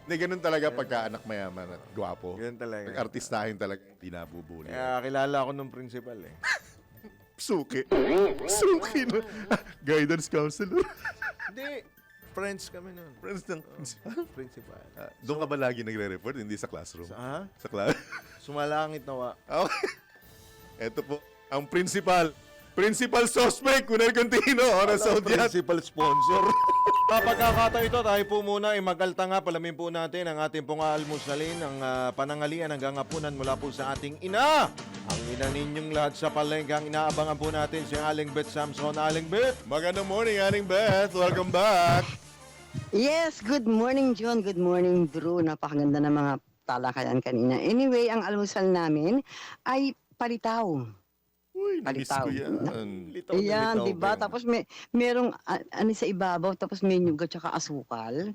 Hindi, ganun talaga pagka anak mayaman at gwapo. Ganun talaga. Pag-artistahin talaga, hindi nabubuli. Kaya kilala ako ng principal eh. Suki. Suki na. Guidance counselor. Hindi, friends kami nun. Friends ng... Principal. Doon ka ba lagi nagre-report? Hindi sa classroom? Ha? Sa class? Sumalangit nawa. Okay. Ito po, ang principal. Principal suspect, Kunal Contino, oras sa udyat. Principal sponsor. Pagkakataon ito, tayo po muna ay magaltanga. Palamin po natin ang ating pong almusalin, ang panangalian hanggang hapunan mula po sa ating ina. Ang ina ninyong lahat sa palengke. Ang inaabangan po natin si Aling Beth Samson. Aling Beth. Magandang morning, Aling Beth. Welcome back. Yes, good morning John, good morning Drew. Napakaganda ng mga talakayan kanina. Anyway, ang almusal namin ay palitaw. Uy, namiss Palitaw. ko yan. Litaw na Ayan, litaw di ba? kayo. Tapos merong ano sa ibabaw, tapos may nyuga tsaka asukal.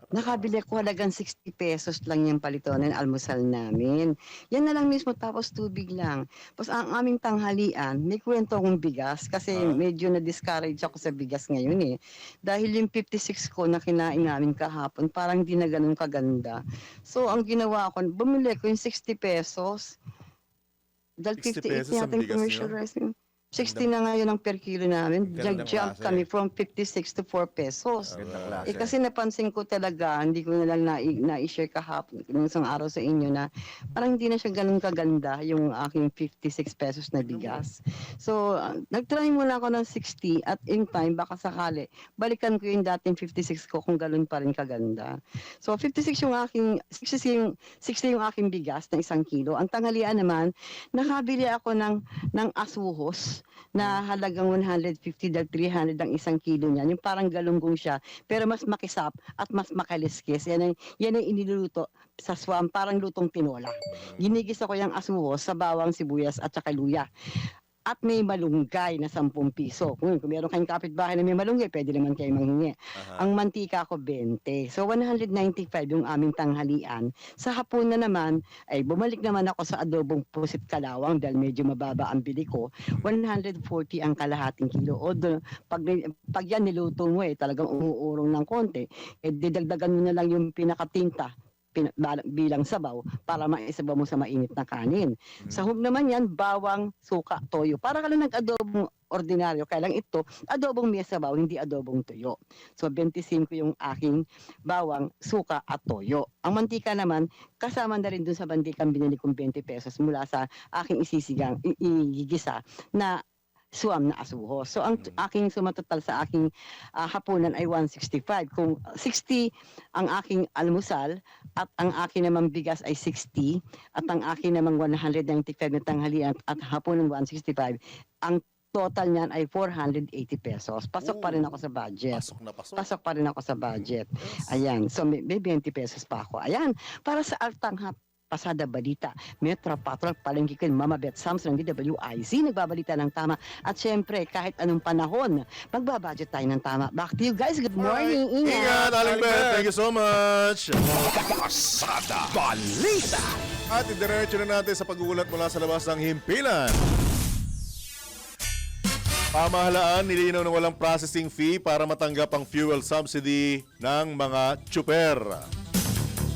Nakabili ko halagang 60 pesos lang yung palitonin, almusal namin. Yan na lang mismo, tapos tubig lang. Tapos ang aming tanghalian, may kwento akong bigas kasi medyo na-discourage ako sa bigas ngayon eh. Dahil yung 56 ko na kinain namin kahapon, parang di na ganun kaganda. So ang ginawa ko, bumili ko yung 60 pesos. Dahil 60 58 pesos ang natin bigas commercial niyo? rice. 60 na ngayon ang per kilo namin. Gandang Jag-jump klase. kami from 56 to 4 pesos. Gandang klase. Eh kasi napansin ko talaga, hindi ko na lang na-share kahapon nung isang araw sa inyo na parang hindi na siya ganun kaganda yung aking 56 pesos na bigas. So, nag-try muna ako ng 60 at in time, baka sakali, balikan ko yung dating 56 ko kung ganun pa rin kaganda. So, 56 yung aking, 60 yung aking bigas na 1 kilo. Ang tanghalian naman, nakabili ako ng asuhos na halagang 150 dahil 300 ang 1 kilo niyan. Yung parang galunggong siya, pero mas makisap at mas makaliskis. Yan ang iniluluto sa swam, parang lutong tinola. Ginigisa ko yung asuhos sa bawang, sibuyas at saka luya. At may malunggay na 10 piso. Kung meron kayong kapitbahay na may malunggay, pwede naman kayo manghingi. Ang mantika ko 20. So 195 yung aming tanghalian. Sa hapon na naman, ay bumalik naman ako sa adobong pusit kalawang dahil medyo mababa ang bili ko. 140 ang kalahating kilo. O pag yan niluto mo talagang umuurong ng konti, didagdagan mo na lang yung pinakatinta bilang sabaw para maisabaw mo sa mainit na kanin. Sahog naman yan, bawang, suka, toyo. Para ka lang nag-adobong ordinaryo. Kaya lang ito, adobong may sabaw, hindi adobong tuyo. So 25 yung aking bawang, suka at toyo. Ang mantika naman, kasama na rin dun sa bandikang binili kong 20 pesos mula sa aking isisigang, igigisa na suam na asuho. So ang aking sumatotal sa aking hapunan ay 165. Kung 60 ang aking almusal at ang akin namang bigas ay 60 at ang akin namang 195 na tanghalian at hapunan 165, ang total niyan ay 480 pesos. Pasok pa rin ako sa budget. Pasok na pasok. Pasok pa rin ako sa budget. Ayan. So may 20 pesos pa ako. Ayan. Para sa altang Pasada Balita, Metro Patrol, Palengke kay Mama Beth Samson ng DWIZ, nagbabalita ng tama. At syempre, kahit anong panahon, magbabudget tayo ng tama. Back to you guys. Good morning. Ingat, Aling Beth. Thank you so much. Pasada Balita. At idiretso na natin sa pag-uulat mula sa labas ng himpilan. Pamahalaan nilinaw ng walang processing fee para matanggap ang fuel subsidy ng mga tsuper.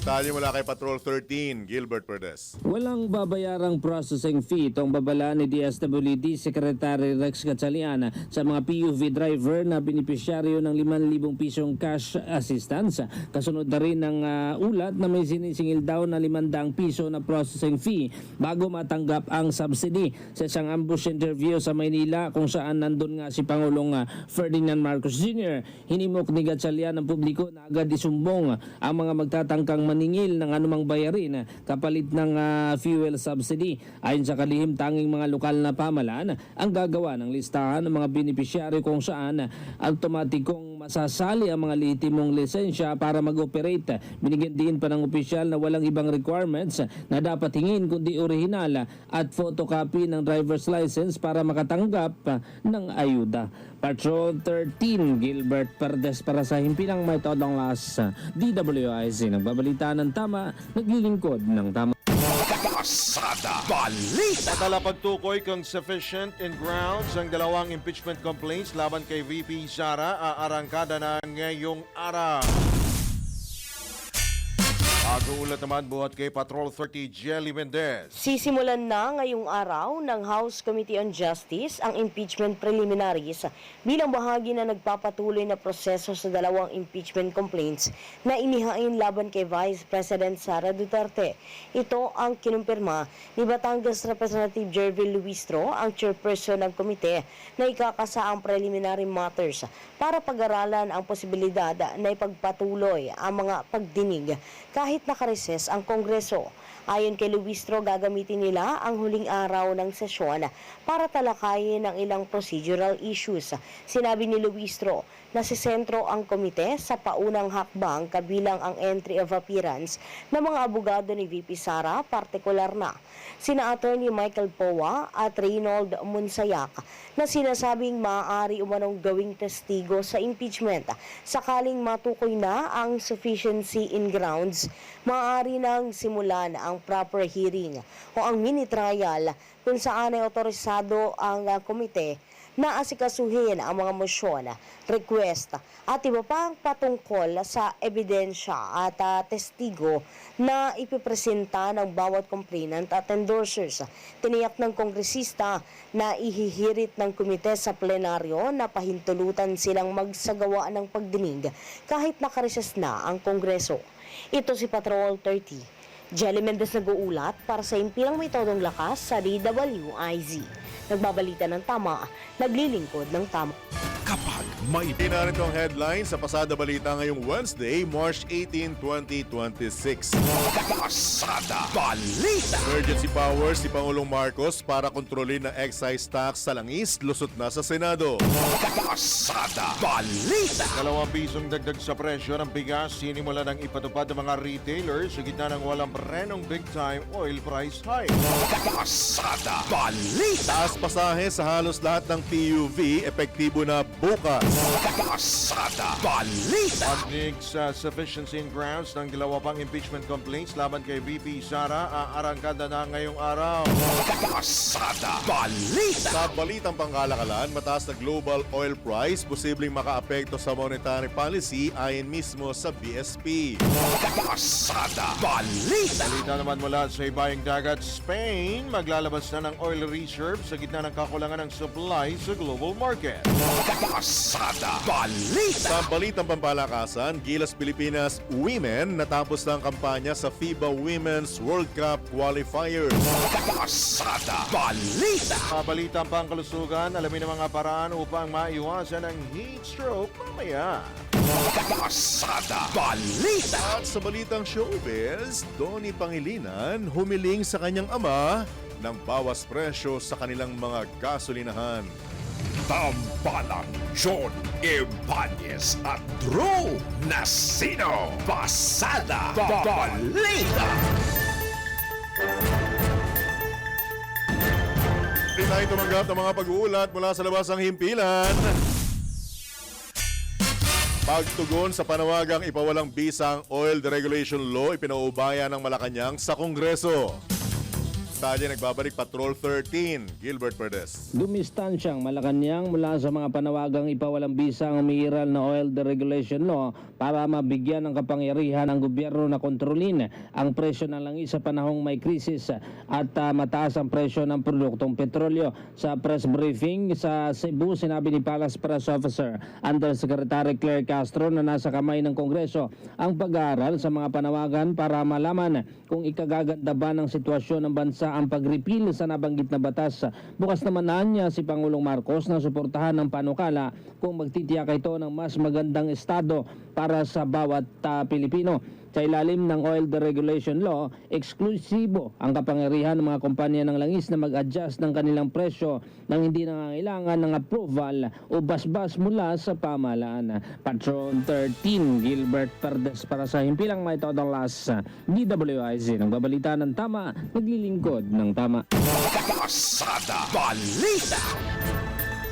Tali mula kay Patrol 13, Gilbert Perdes. Walang babayarang processing fee itong babala ni DSWD Secretary Rex Gatchalian sa mga PUV driver na benepisyaryo ng 5,000 pisong cash assistance. Kasunod na rin ng ulat na may sinisingil daw na 500 piso na processing fee bago matanggap ang subsidy. Sa isang ambush interview sa Maynila kung saan nandun nga si Pangulong Ferdinand Marcos Jr., hinimok ni Gatchalian ng publiko na agad isumbong ang mga magtatangkang maningil ng anumang bayarin kapalit ng fuel subsidy. Ayon sa kalihim, tanging mga lokal na pamahalaan ang gagawa ng listahan ng mga benepisyaryo kung saan automatikong masasali ang mga lehitimong lisensya para mag-operate. Binigyan din pa ng opisyal na walang ibang requirements na dapat hingin kundi orihinal at photocopy ng driver's license para makatanggap ng ayuda. Patrol 13, Gilbert Perdes para sa Himpilang May Todong Las, DWIZ. Nagbabalita ng tama, naglilingkod ng tama. Pasada Balita. Patala pagtukoy kung sufficient in grounds ang dalawang impeachment complaints laban kay VP Sara aarangkada na ngayong araw. Pag-uulat naman buhat kay Patrol 30 Jelly Mendez. Sisimulan na ngayong araw ng House Committee on Justice ang impeachment preliminaries bilang bahagi na nagpapatuloy na proseso sa dalawang impeachment complaints na inihain laban kay Vice President Sara Duterte. Ito ang kinumpirma ni Batangas Representative Jervil Luistro, ang chairperson ng komite na ikakasa ang preliminary matters para pag-aralan ang posibilidad na ipagpatuloy ang mga pagdinig kahit nakareses ang Kongreso. Ayon kay Luistro, gagamitin nila ang huling araw ng sesyon para talakayin ang ilang procedural issues. Sinabi ni Luistro na sisentro ang komite sa paunang hakbang kabilang ang entry of appearance ng mga abogado ni VP Sara, partikular na sina Attorney Michael Poa at Reynold Monsayak na sinasabing maaari umanong gawing testigo sa impeachment. Sakaling matukoy na ang sufficiency in grounds, maaari nang simulan ang proper hearing o ang mini trial kung saan ay otorisado ang komite na asikasuhin ang mga motion, request at iba pang patungkol sa ebidensya at testigo na ipipresenta ng bawat complainant at endorsers. Tiniyak ng kongresista na ihihirit ng komite sa plenaryo na pahintulutan silang magsagawa ng pagdinig kahit nakareses na ang Kongreso. Ito si Patrol 30. Jelly Mendez nag-uulat para sa impilang may todong lakas sa DWIZ. Nagbabalita ng tama, naglilingkod ng tama. Kapag may Narito ang headline sa Pasada Balita ngayong Wednesday, March 18, 2026. Pasada Balita. Emergency powers si Pangulong Marcos para kontrolin ang excise tax sa langis lusot na sa Senado. Pasada Balita. 2 pisong dagdag sa presyo ng bigas sinimula ng ipatupad ng mga retailers sa gitna ng walang prenong big-time oil price hike. Pasada Balita. Taas pasahe sa halos lahat ng PUV, epektibo na bukas. Pasada Balita. Pagnig sa sufficiency in grounds ng dalawa pang impeachment complaints laban kay VP Sara aarangkada na ngayong araw. Pasada Balita. Sa balitang pangkalakalan, mataas na global oil price posibleng makaapekto sa monetary policy ayon mismo sa BSP. Pasada Balita. Balita naman mula sa ibayang dagat, Spain maglalabas na ng oil reserve sa gitna ng kakulangan ng supply sa global market. Pasada Balita. Sa balitang pampalakasan, Gilas Pilipinas Women natapos na ang kampanya sa FIBA Women's World Cup Qualifiers. Pasada Balita. Sa balitang pangkalusugan, alamin ang mga paraan upang maiwasan ang heat stroke mamaya. Pasada Balita. At sa balitang showbiz, Donnie Pangilinan humiling sa kanyang ama ng bawas presyo sa kanilang mga gasolinahan. Tambalang John Ibanez at Drew Nasino. Pasada Balita. Hindi tayo tumanggap ng mga pag-uulat mula sa labas ng himpilan. Pagtugon sa panawagang ipawalang bisa ang Oil Deregulation Law, ipinaubaya ng Malacanang sa Kongreso. Detalye nagbabalik Patrol 13, Gilbert Perdes. Dumistansyang Malacanang mula sa mga panawagang ipawalang bisa ang umiiral na Oil Deregulation Law para mabigyan ng kapangyarihan ang gobyerno na kontrolin ang presyo ng langis sa panahong may krisis at mataas ang presyo ng produktong petrolyo. Sa press briefing sa Cebu, sinabi ni Palace Press Officer Undersecretary Claire Castro na nasa kamay ng Kongreso ang pag-aaral sa mga panawagan para malaman kung ikagaganda ba ng sitwasyon ng bansa ang pagripil sa nabanggit na batas. Bukas naman niya si Pangulong Marcos na suportahan ng panukala kung magtitiyak ito ng mas magandang estado para sa bawat Pilipino. Sa ilalim ng Oil Deregulation Law, eksklusibo ang kapangyarihan ng mga kumpanya ng langis na mag-adjust ng kanilang presyo nang hindi nangangailangan ng approval o basbas mula sa pamahalaan. Patron 13, Gilbert Perdes para sa himpilang may todong las DWIZ. Nagbabalita ng tama, naglilingkod ng tama. Pasada Balita.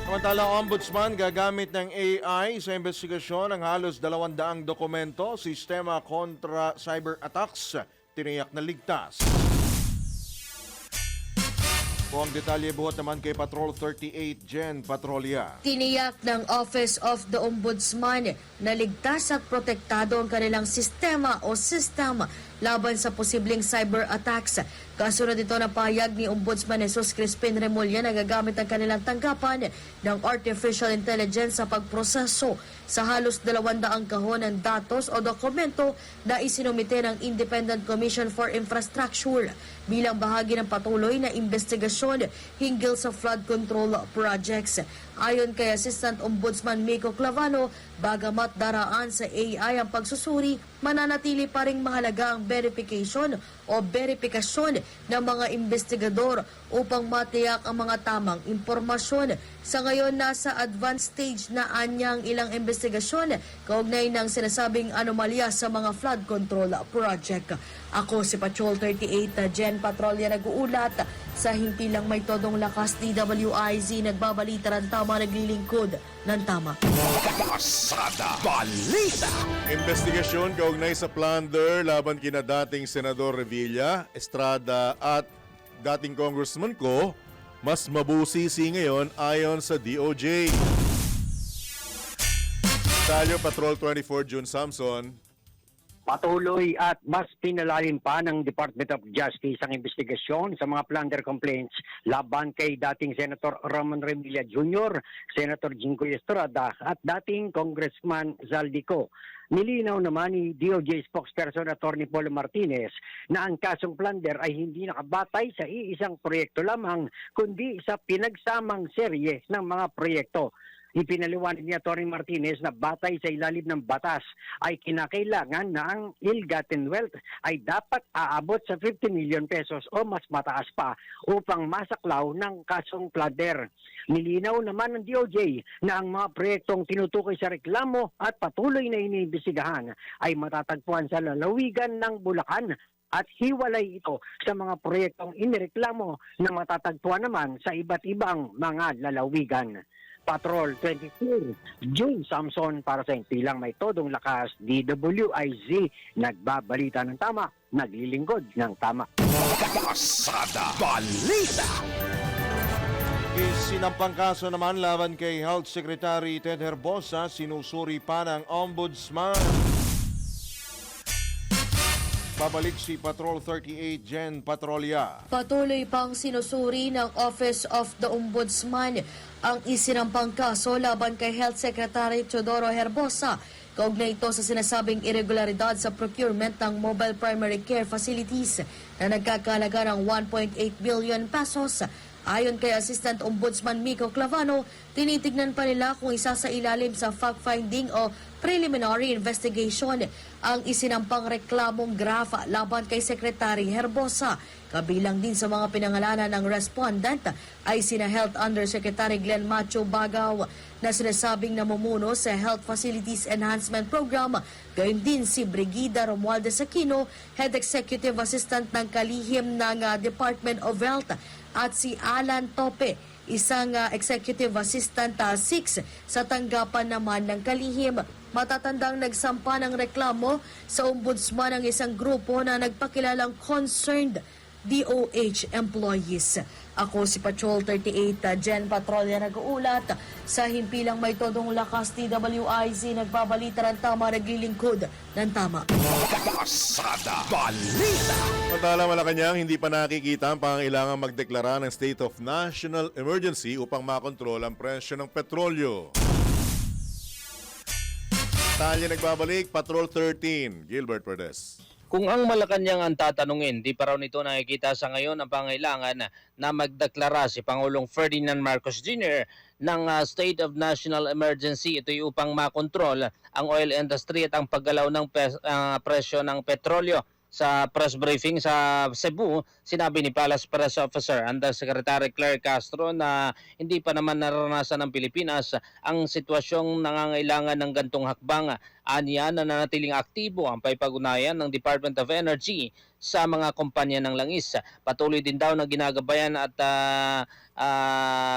Samantala, Ombudsman gagamit ng AI sa investigasyon ng halos 200 dokumento, sistema kontra cyber attacks, tiniyak na ligtas. Kung ang detalye buhat naman kay Patrol 38 Jen Patrolya. Tiniyak ng Office of the Ombudsman na ligtas at protektado ang kanilang sistema o system laban sa posibleng cyber attacks. Kasunod ito na pahayag ni Ombudsman Jesus Crispin Remulla na gagamit ang kanilang tanggapan ng artificial intelligence sa pagproseso sa halos 200 kahon ng datos o dokumento na isinumite ng Independent Commission for Infrastructure bilang bahagi ng patuloy na investigasyon hinggil sa flood control projects. Ayon kay Assistant Ombudsman Miko Clavano, bagamat daraan sa AI ang pagsusuri, mananatili pa ring mahalaga ang verification o verifikasyon ng mga investigador upang matiyak ang mga tamang impormasyon. Sa ngayon, nasa advanced stage na anyang ilang investigasyon kaugnay ng sinasabing anomalya sa mga flood control project. Ako si Patrol 38 Jen Patrolya nag-uulat sa himpilang may todong lakas DWIZ nagbabalita ng tama naglilingkod ng tama. Pasada Balita. Investigasyon kaugnay sa plunder laban kina dating Senador Revilla, Estrada at dating Congressman Ko mas mabusisi ngayon ayon sa DOJ. Talyo Patrol 24 June Samson. Patuloy at mas pinalalim pa ng Department of Justice ang investigasyon sa mga plunder complaints laban kay dating Senator Ramon Revilla Jr., Senator Jinggoy Estrada at dating Congressman Zaldico. Nilinaw naman ni DOJ spokesperson Attorney Paul Martinez na ang kasong plunder ay hindi nakabatay sa iisang proyekto lamang kundi sa pinagsamang serye ng mga proyekto. Ipinaliwanag ni Atty. Martinez na batay sa ilalim ng batas ay kinakailangan na ang ill-gotten wealth ay dapat aabot sa 50 million pesos o mas mataas pa upang masaklaw ng kasong plunder. Nilinaw naman ng DOJ na ang mga proyektong tinutukoy sa reklamo at patuloy na iniimbestigahan ay matatagpuan sa lalawigan ng Bulacan at hiwalay ito sa mga proyektong inireklamo na matatagpuan naman sa iba't ibang mga lalawigan. Patrol 24, June Samson para sa impilang may todong lakas, DWIZ, nagbabalita ng tama, naglilingkod ng tama. Pasada Balita. Isinampang kaso naman laban kay Health Secretary Ted Herbosa, sinusuri pa ng Ombudsman. Babalik si Patrol 38 Jen Patrolya. Patuloy pang sinusuri ng Office of the Ombudsman ang isinampang kaso laban kay Health Secretary Teodoro Herbosa kaugnay ito sa sinasabing irregularidad sa procurement ng mobile primary care facilities na nagkakalaga ng 1.8 billion pesos. Ayon kay Assistant Ombudsman Miko Clavano, tinitignan pa nila kung isa sa ilalim sa fact-finding o preliminary investigation ang isinampang reklamong grafa laban kay Secretary Herbosa. Kabilang din sa mga pinangalanan ng respondent ay sina Health Undersecretary Glenn Macho Bagaw na sinasabing namumuno sa Health Facilities Enhancement Program, gayon din si Brigida Romualdez Aquino, Head Executive Assistant ng kalihim ng Department of Health, at si Alan Tope, isang Executive Assistant 6 sa tanggapan naman ng kalihim. Matatandang nagsampa ng reklamo sa ombudsman ang isang grupo na nagpakilalang concerned DOH employees. Ako si Patrol 38 Jen Patrolya nag-uulat sa himpilang may todong lakas DWIZ nagbabalita ng tama naglilingkod ng tama. Pasada Balita. Samantala Malacanang, hindi pa nakikita ang pangangailangan magdeklara ng state of national emergency upang makontrol ang presyo ng petrolyo. Talya nagbabalik, Patrol 13, Gilbert Perdes. Kung ang Malacanang ang tatanungin, di pa raw nito nakikita sa ngayon ang pangailangan na magdeklara si Pangulong Ferdinand Marcos Jr. ng State of National Emergency. Ito upang makontrol ang oil industry at ang paggalaw ng presyo ng petrolyo. Sa press briefing sa Cebu, sinabi ni Palace Press Officer Undersecretary Claire Castro na hindi pa naman naranasan ng Pilipinas ang sitwasyong nangangailangan ng gantong hakbang. Aniya na nanatiling aktibo ang paipag-ugnayan ng Department of Energy sa mga kumpanya ng langis. Patuloy din daw na ginagabayan at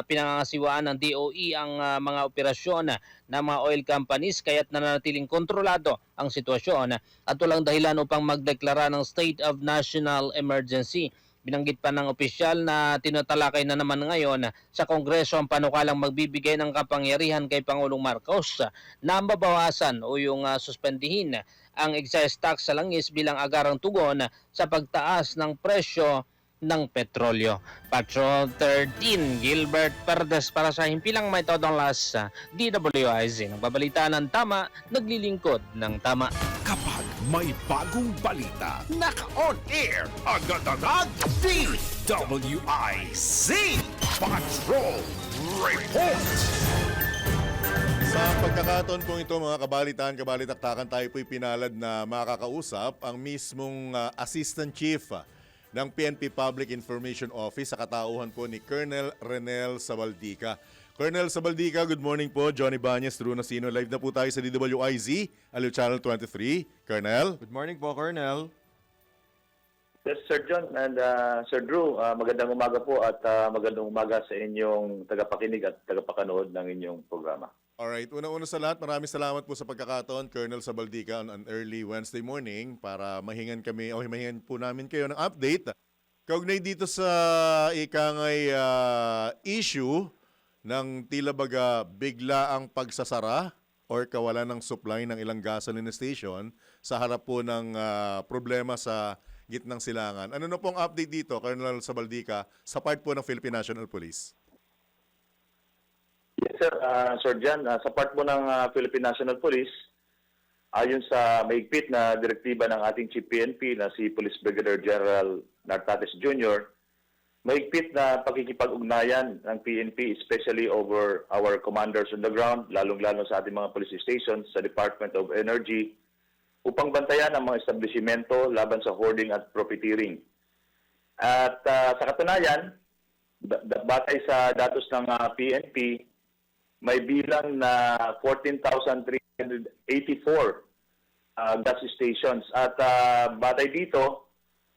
pinangangasiwaan ng DOE ang mga operasyon ng mga oil companies kaya't nananatiling kontrolado ang sitwasyon at walang dahilan upang magdeklara ng State of National Emergency. Binanggit pa ng opisyal na tinatalakay na naman ngayon sa Kongreso ang panukalang magbibigay ng kapangyarihan kay Pangulong Marcos na mabawasan o yung suspendihin ang excise tax sa langis bilang agarang tugon sa pagtaas ng presyo ng petrolyo. Patrol 13, Gilbert Perdes para sa Himpilang May Todong Las, DWIZ. Nagbabalita ng tama, naglilingkod ng tama. Kapag may bagong balita, naka-on air, agad-agad, DWIZ Patrol Report! Sa pagkakataon pong ito mga kabalitaan-kabalitaktakan, tayo po'y pinalad na makakausap ang mismong Assistant Chief ng PNP Public Information Office sa katauhan po ni Colonel Renel Sabaldica. Colonel Sabaldica, good morning po. Johnny Banyes, Drew Nasino. Live na po tayo sa DWIZ, Aliw Channel 23. Colonel. Good morning po, Colonel. Yes, Sir John and Sir Drew, magandang umaga po at magandang umaga sa inyong tagapakinig at tagapakanood ng inyong programa. Alright, una-una sa lahat, maraming salamat po sa pagkakataon, Colonel Sabaldica, on an early Wednesday morning para mahingan po namin kayo ng update. Kaugnay dito sa ikangay issue ng tila baga bigla ang pagsasara or kawalan ng supply ng ilang gasoline station sa harap po ng problema sa gitnang silangan. Ano na pong update dito, Colonel Sabaldica, sa part po ng Philippine National Police? Yes, sir. Sir John, sa part po ng Philippine National Police, ayon sa mahigpit na direktiba ng ating Chief PNP na si Police Brigadier General Nartates Jr., mahigpit na pakikipag-ugnayan ng PNP, especially over our commanders on the ground, lalong-lalo sa ating mga police stations, sa Department of Energy, upang bantayan ang mga establishmento laban sa hoarding at profiteering. At sa katunayan, batay sa datos ng PNP, may bilang na 14,384 gas stations. At batay dito,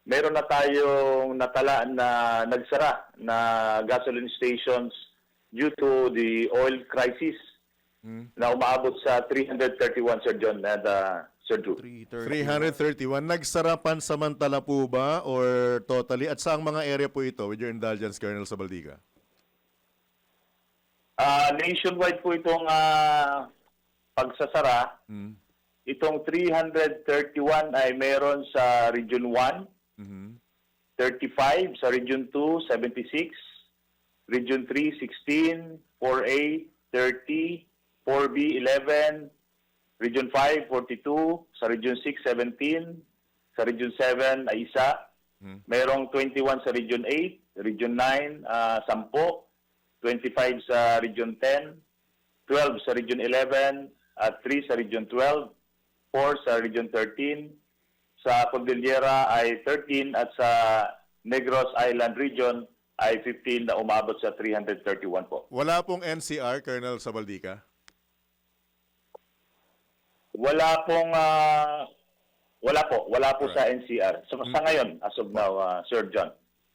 meron na tayong natalaan na nagsara na gasoline stations due to the oil crisis na umaabot sa 331, Sir John and Sir Drew. 331. Nagsarapan samantala po ba or totally? At saang mga area po ito with your indulgence, Colonel Sabaldica? Nationwide po itong pagsasara. Itong 331 ay meron sa Region 1, 35, sa Region 2, 76, Region 3, 16, 4A, 30, 4B, 11, Region 5, 42, sa Region 6, 17, sa Region 7 ay isa, merong 21 sa Region 8, Region 9, 10, 25 sa Region 10, 12 sa Region 11, at 3 sa Region 12, 4 sa Region 13, sa Cordillera ay 13 at sa Negros Island Region ay 15 na umabot sa 331 po. Wala pong NCR, Colonel Sabaldica? Wala po sa NCR. Sa ngayon, as of now, Sir John.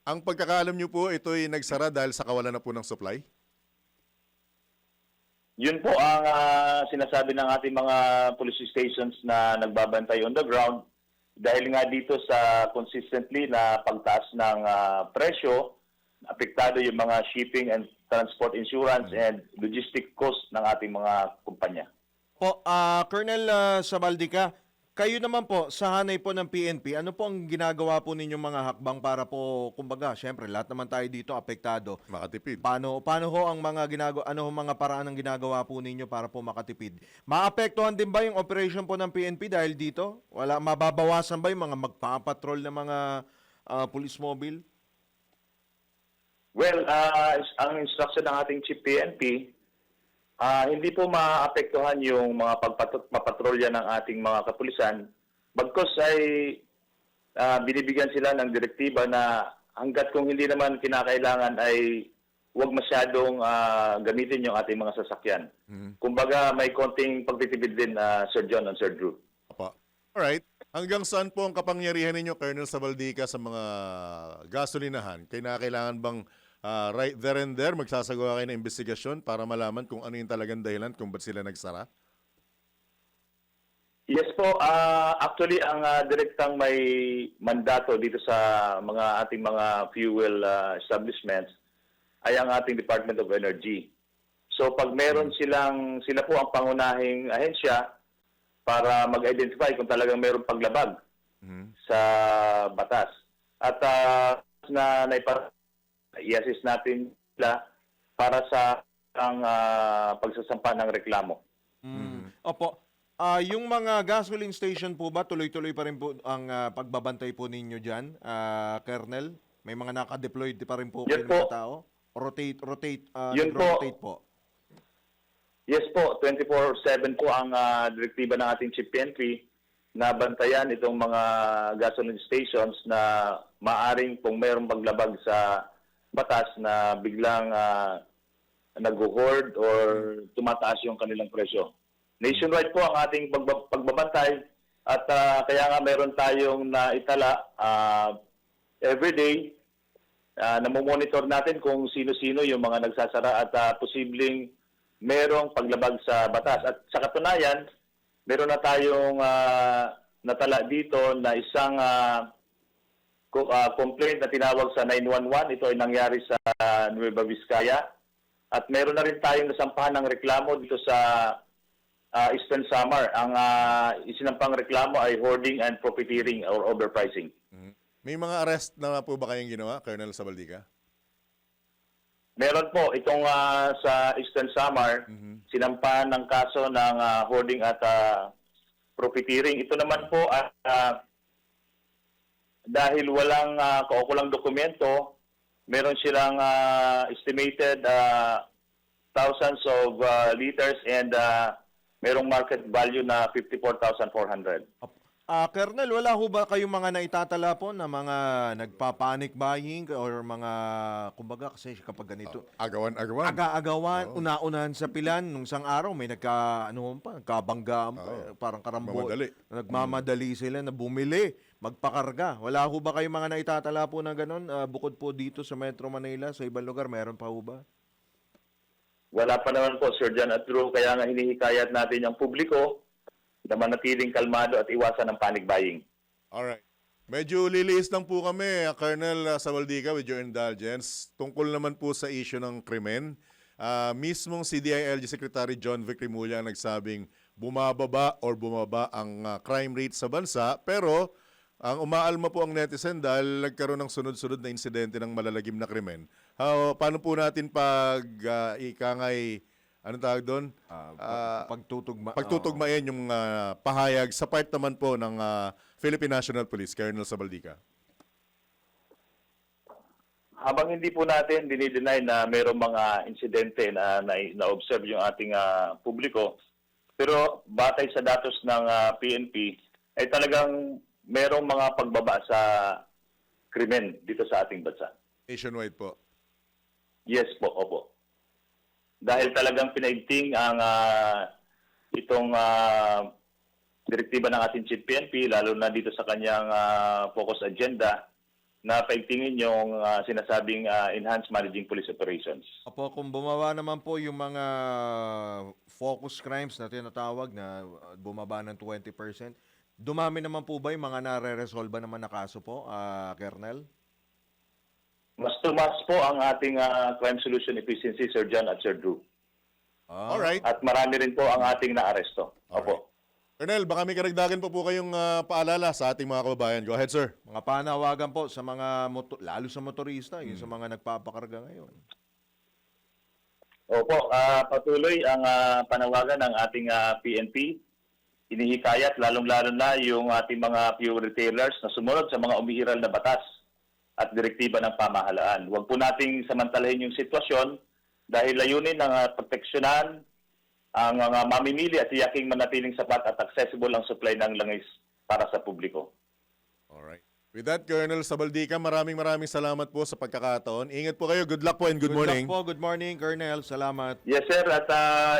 Ang pagkakaalam nyo po, ito'y nagsara dahil sa kawalan na po ng supply? Yun po ang sinasabi ng ating mga police stations na nagbabantay on the ground dahil nga dito sa consistently na pagtaas ng presyo, apektado yung mga shipping and transport insurance and logistic cost ng ating mga kumpanya. Po, Colonel Sabaldica, kayo naman po, sa hanay po ng PNP, ano po ang ginagawa po ninyong mga hakbang para po, kumbaga, syempre, lahat naman tayo dito apektado. Makatipid. Paano ho ang mga mga paraan ang ginagawa po ninyo para po makatipid? Maapektuhan din ba yung operation po ng PNP dahil dito? Mababawasan ba yung mga magpapatrol ng mga police mobile? Well, ang instruction ng ating Chief PNP, hindi po maapektuhan yung mga pagpapatrolya ng ating mga kapulisan. Bagkus ay binibigyan sila ng direktiba na hanggat kung hindi naman kinakailangan ay huwag masyadong gamitin yung ating mga sasakyan. Kumbaga may konting pagtitipid din, Sir John and Sir Drew. Alright. Hanggang saan po ang kapangyarihan ninyo, Colonel Sabaldica, sa mga gasolinahan? Kailangan bang right there and there, magsasagawa kayo ng investigasyon para malaman kung ano yung talagang dahilan kung ba't sila nagsara? Yes po, actually ang direktang may mandato dito sa mga ating mga fuel establishments ay ang ating Department of Energy. So pag meron sila po ang pangunahing ahensya para mag-identify kung talagang meron paglabag sa batas. At i-assist natin sila para sa ang pagsasampa ng reklamo. Opo. Yung mga gasoline station po ba, tuloy-tuloy pa rin po ang pagbabantay po ninyo dyan, Colonel? May mga naka-deployed pa rin po Yes kayo po. mga tao? Yun po. Rotate po. Yes po, 24/7 po ang direktiba ng ating Chief PNP na bantayan itong mga gasoline stations na maaring kung mayroong paglabag sa batas na biglang nag-hoard or tumataas yung kanilang presyo. Nationwide po ang ating pagbabantay at kaya nga meron tayong naitala everyday. Namomonitor natin kung sino-sino yung mga nagsasara at posibleng merong paglabag sa batas. At sa katunayan, meron na tayong natala dito na isang complaint na tinawag sa 911. Ito ay nangyari sa Nueva Vizcaya. At meron na rin tayong nasampahan ng reklamo dito sa Eastern Samar. Ang isinampang reklamo ay hoarding and profiteering or overpricing. May mga arrest na po ba kayong ginawa, Colonel Sabaldica? Meron po itong sa Eastern Samar, sinampahan ng kaso ng hoarding at profiteering. Ito naman po dahil walang kaukulang dokumento, meron silang estimated thousands of liters and merong market value na 54,400. Colonel, wala ho ba kayong mga naitatala po na mga nagpa-panic buying or mga, kumbaga kasi kapag ganito, Agawan-agawan. aga-agawan, una-unahan sa pilan, nung isang araw may nagkabanggaan pa, parang karambo. Mamadali. Nagmamadali sila na bumili, magpakarga. Wala ho ba kayong mga naitatala po na gano'n? Bukod po dito sa Metro Manila, sa ibang lugar, meron pa ho ba? Wala pa naman po, Sir John at Drew, kaya nga hinihikayat natin ang publiko na manatiling kalmado at iwasan ng panic buying. Alright. Medyo liliis lang po kami, Colonel Sabaldica, with your indulgence. Tungkol naman po sa issue ng krimen. Mismong CDILG Secretary John Vic Rimulya ang nagsabing bumababa ang crime rate sa bansa, pero ang umaalma po ang netizen dahil nagkaroon ng sunod-sunod na insidente ng malalagim na krimen. Paano po natin pag ikangay, anong tawag doon? Pagtutugmain yung pahayag sa part naman po ng Philippine National Police, Colonel Sabaldica. Habang hindi po natin dinideny na mayroong mga insidente na na-observe yung ating publiko, pero batay sa datos ng PNP, ay talagang merong mga pagbaba sa krimen dito sa ating bansa. Nationwide po. Yes po, opo. Dahil talagang pinaigting ang itong direktiba ng ating Chief PNP, lalo na dito sa kanyang focus agenda, na paigtingin yung sinasabing enhanced managing police operations. Opo, kung bumaba naman po yung mga focus crimes na tinatawag na bumaba ng 20%, dumami naman po ba yung mga nare-resolve naman na kaso po, Colonel? Mas tumas po ang ating crime solution efficiency, Sir John at Sir Drew. Alright. At marami rin po ang ating naaresto. Opo. Colonel, baka may karagdagan pa po kayong paalala sa ating mga kababayan. Go ahead, sir. Mga panawagan po sa mga, lalo sa motorista, yung sa mga nagpapakarga ngayon. Opo, patuloy ang panawagan ng ating PNP. Inihikayat, lalong-lalo na yung ating mga fuel retailers na sumunod sa mga umiiral na batas at direktiba ng pamahalaan. Huwag po nating samantalahin yung sitwasyon dahil layunin ng proteksyonan ang mga mamimili at tiyaking manatiling sapat at accessible ang supply ng langis para sa publiko. Alright. With that, Colonel Sabaldica, maraming salamat po sa pagkakataon. Ingat po kayo. Good luck po and good morning. Good luck po. Good morning, Colonel. Salamat. Yes, sir. At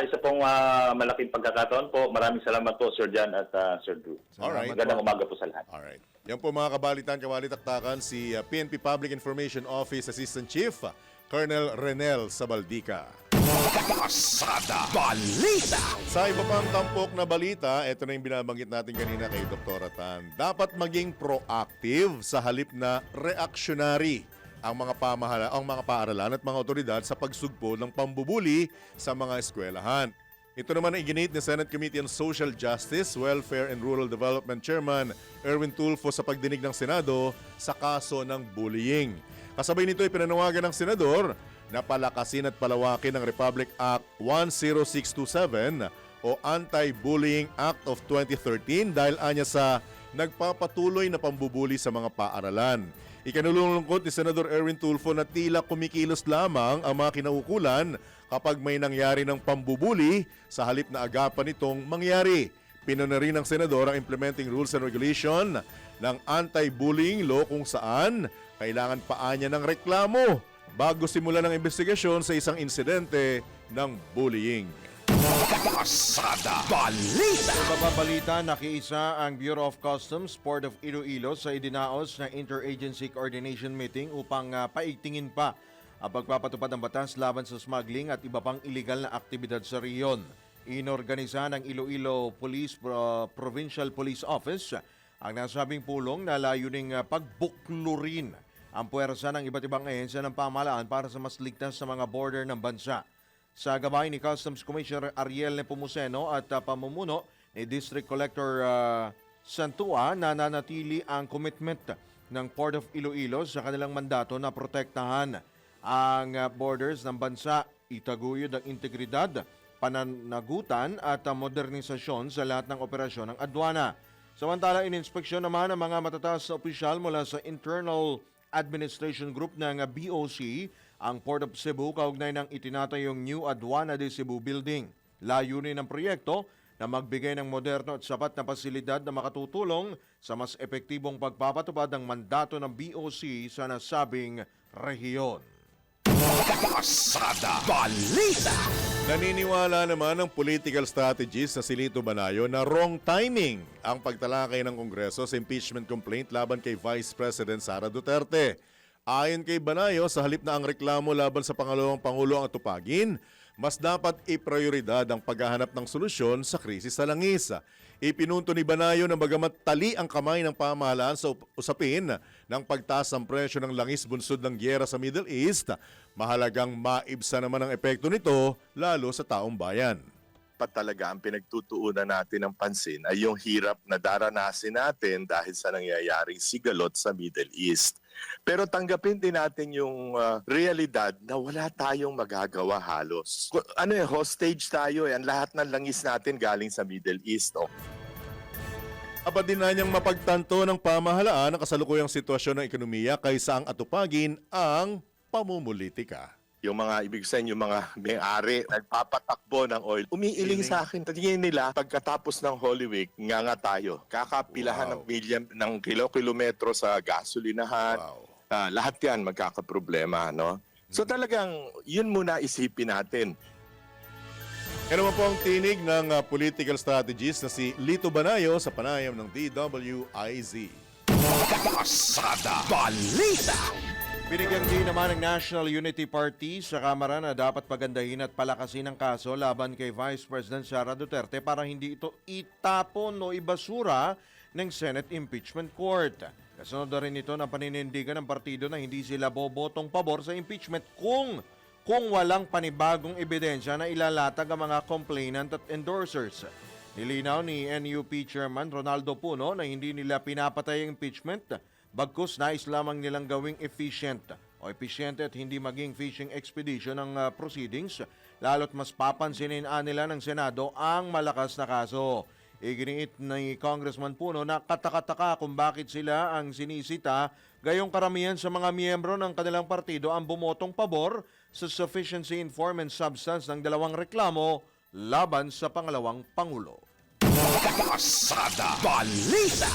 isa pong malaking pagkakataon po. Maraming salamat po, Sir John at Sir Drew. Alright. Magandang umaga po sa lahat. Alright. Yan po mga kabalitan-kabalitaktakan, si PNP Public Information Office Assistant Chief, Colonel Renel Sabaldica. Pasada Balita. Sa iba pang tampok na balita, ito na yung binabanggit natin kanina kay Dr. Tan. Dapat maging proactive sa halip na reactionary ang mga paaralan at mga otoridad sa pagsugpo ng pambubuli sa mga eskwelahan. Ito naman ang iginit ni Senate Committee on Social Justice, Welfare and Rural Development Chairman Erwin Tulfo sa pagdinig ng Senado sa kaso ng bullying. Kasabay nito ay pinanawagan ng Senador na palakasin at palawakin ang Republic Act 10627 o Anti-Bullying Act of 2013 dahil anya sa nagpapatuloy na pambubuli sa mga paaralan. Ikanulungkot ni Senador Erwin Tulfo na tila kumikilos lamang ang mga kinaukulan kapag may nangyari ng pambubuli sa halip na agapan itong mangyari. Pinuna rin ng Senador ang implementing rules and regulation ng anti-bullying law kung saan kailangan paanya ng reklamo bago simulan ng investigasyon sa isang insidente ng bullying. Pasada Balita. Sa babalita, nakiisa ang Bureau of Customs, Port of Iloilo sa idinaos na Interagency Coordination Meeting upang paigtingin pa ang pagpapatupad ng batas laban sa smuggling at iba pang iligal na aktibidad sa rehiyon. Inorganisa ng Iloilo Provincial Police Office ang nasabing pulong na layuning pagbuklurin ang puwersa ng iba't ibang ahensya ng pamahalaan para sa mas ligtas sa mga border ng bansa. Sa gabay ni Customs Commissioner Ariel Nepomuceno at pamumuno ni District Collector Santua, nananatili ang commitment ng Port of Iloilo sa kanilang mandato na protektahan ang borders ng bansa, itaguyod ang integridad, pananagutan at modernisasyon sa lahat ng operasyon ng adwana. Samantala, ininspeksyon naman ang mga matataas na opisyal mula sa Internal Administration Group ng BOC ang Port of Cebu kaugnay ng itinatayong New Aduana de Cebu Building. Layunin ng proyekto na magbigay ng moderno at sapat na pasilidad na makatutulong sa mas epektibong pagpapatupad ng mandato ng BOC sa nasabing rehiyon. Pasada Balita. Naniniwala naman ang political strategist na si Lito Banayo na wrong timing ang pagtalakay ng Kongreso sa impeachment complaint laban kay Vice President Sara Duterte. Ayon kay Banayo, sa halip na ang reklamo laban sa pangalawang Pangulo ang tupagin, mas dapat iprioridad ang paghahanap ng solusyon sa krisis sa langis. Ipinunto ni Banayo na bagamat tali ang kamay ng pamahalaan sa usapin ng pagtaas ng presyo ng langis bunsod ng gyera sa Middle East, mahalagang maibsa naman ang epekto nito lalo sa taong bayan. Talaga ang pinagtutuunan natin ng pansin ay yung hirap na daranasin natin dahil sa nangyayaring sigalot sa Middle East. Pero tanggapin din natin yung realidad na wala tayong magagawa halos. Hostage tayo Ang lahat ng langis natin galing sa Middle East. Dapat din na niyang mapagtanto ng pamahalaan ang kasalukuyang sitwasyon ng ekonomiya kaysa ang atupagin ang pamumulitika. Yung mga ibig sabihin, yung mga may-ari, nagpapatakbo ng oil. Umiiling sa akin. Tingin nila, pagkatapos ng Holy Week, nga tayo. Kakapilahan ng milyon ng kilometro sa gasolinahan. Lahat yan magkakaproblema, no? So talagang, yun muna isipin natin. Yan naman po ang tinig ng political strategist na si Lito Banayo sa panayam ng DWIZ. Pasada Balita. Binigyan din naman ng National Unity Party sa Kamara na dapat pagandahin at palakasin ang kaso laban kay Vice President Sara Duterte para hindi ito itapon o ibasura ng Senate Impeachment Court. Kasunod na rin ito ng paninindigan ng partido na hindi sila bobotong pabor sa impeachment kung walang panibagong ebidensya na ilalatag ang mga complainant at endorsers. Nilinaw ni NUP Chairman Ronaldo Puno na hindi nila pinapatay ang impeachment, bagkus nais lamang nilang gawing efficient at hindi maging fishing expedition ng proceedings, lalo't mas papansinin nila ng Senado ang malakas na kaso. Iginiit ni Congressman Puno na katakataka kung bakit sila ang sinisita, gayong karamihan sa mga miyembro ng kanilang partido ang bumotong pabor sa sufficiency in form and substance ng dalawang reklamo laban sa pangalawang Pangulo. Pasada Balita.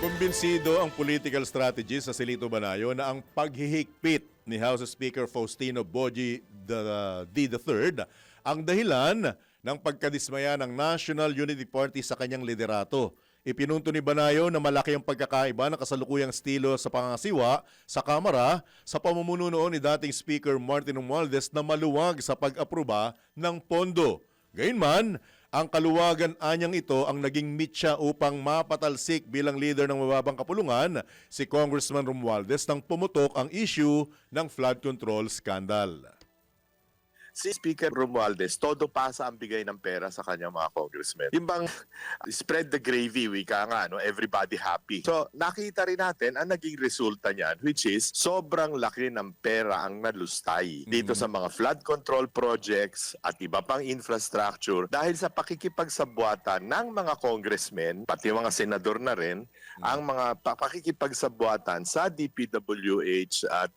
Kumbinsido ang political strategist sa si Lito Banayo na ang paghihigpit ni House Speaker Faustino Boji III ang dahilan ng pagkadismaya ng National Unity Party sa kanyang liderato. Ipinunto ni Banayo na malaki ang pagkakaiba ng kasalukuyang estilo sa pangangasiwa sa Kamara sa pamumuno noon ni dating Speaker Martin Romualdez na maluwag sa pag-aproba ng pondo. Gayunman, ang kaluwagan anyang ito ang naging mitya upang mapatalsik bilang leader ng mababang kapulungan si Congressman Romualdez nang pumutok ang issue ng flood control scandal. Si Speaker Romualdez, todo pasa ang bigay ng pera sa kanyang mga congressmen. Yung bang spread the gravy, wika nga, no? Everybody happy. So nakita rin natin ang naging resulta niyan, which is sobrang laki ng pera ang nalustay dito sa mga flood control projects at iba pang infrastructure dahil sa pakikipagsabwatan ng mga congressmen, pati mga senador na rin, ang mga pakikipagsabwatan sa DPWH at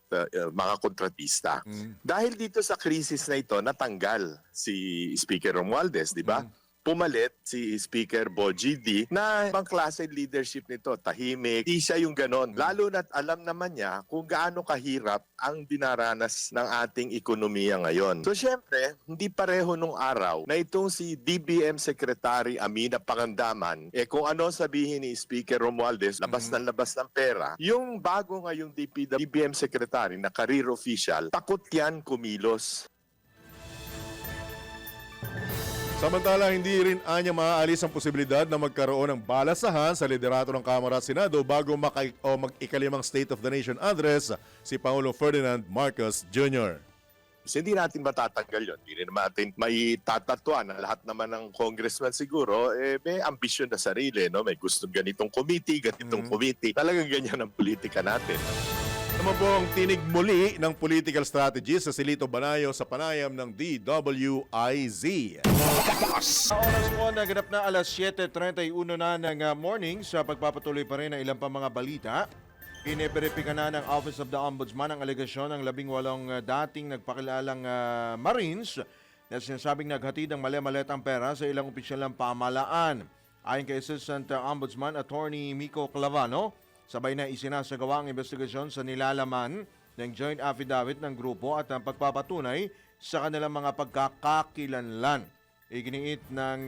mga kontratista. Dahil dito sa krisis na ito, natanggal si Speaker Romualdez, di ba? Pumalit si Speaker Bogie D na ibang klase leadership nito, tahimik, di siya yung ganon. Lalo na't alam naman niya kung gaano kahirap ang dinaranas ng ating ekonomiya ngayon. So syempre, hindi pareho nung araw na itong si DBM Secretary Amina Pangandaman, kung ano sabihin ni Speaker Romualdez, labas ng pera, yung bago ngayong DBM Secretary na career official, takot yan kumilos. Samantala, hindi rin anya maaalis ang posibilidad na magkaroon ng balasahan sa liderato ng Kamara at Senado bago mag-ikalimang State of the Nation address si Pangulong Ferdinand Marcos Jr. So, hindi natin matatanggal yun. Hindi rin natin may tatatwa na lahat naman ng congressman siguro may ambisyon na sarili. No? May gustong ganitong committee, ganitong committee. Talagang ganyan ang politika natin. Naman po ang tinig muli ng political strategist sa Silito Banayo sa panayam ng DWIZ. Oras po naganap na alas 7:31 na ng morning sa pagpapatuloy pa rin ng ilang pa mga balita. Ineberipika na ng Office of the Ombudsman ang alegasyon ng 18 dating nagpakilalang Marines na sinasabing naghatid ng mali-maletang pera sa ilang opisyal ng pamahalaan. Ayon kay Assistant Ombudsman Attorney Miko Clavano, sabay na isinasagawa ang investigasyon sa nilalaman ng joint affidavit ng grupo at ang pagpapatunay sa kanilang mga pagkakakilanlan. Iginiit ng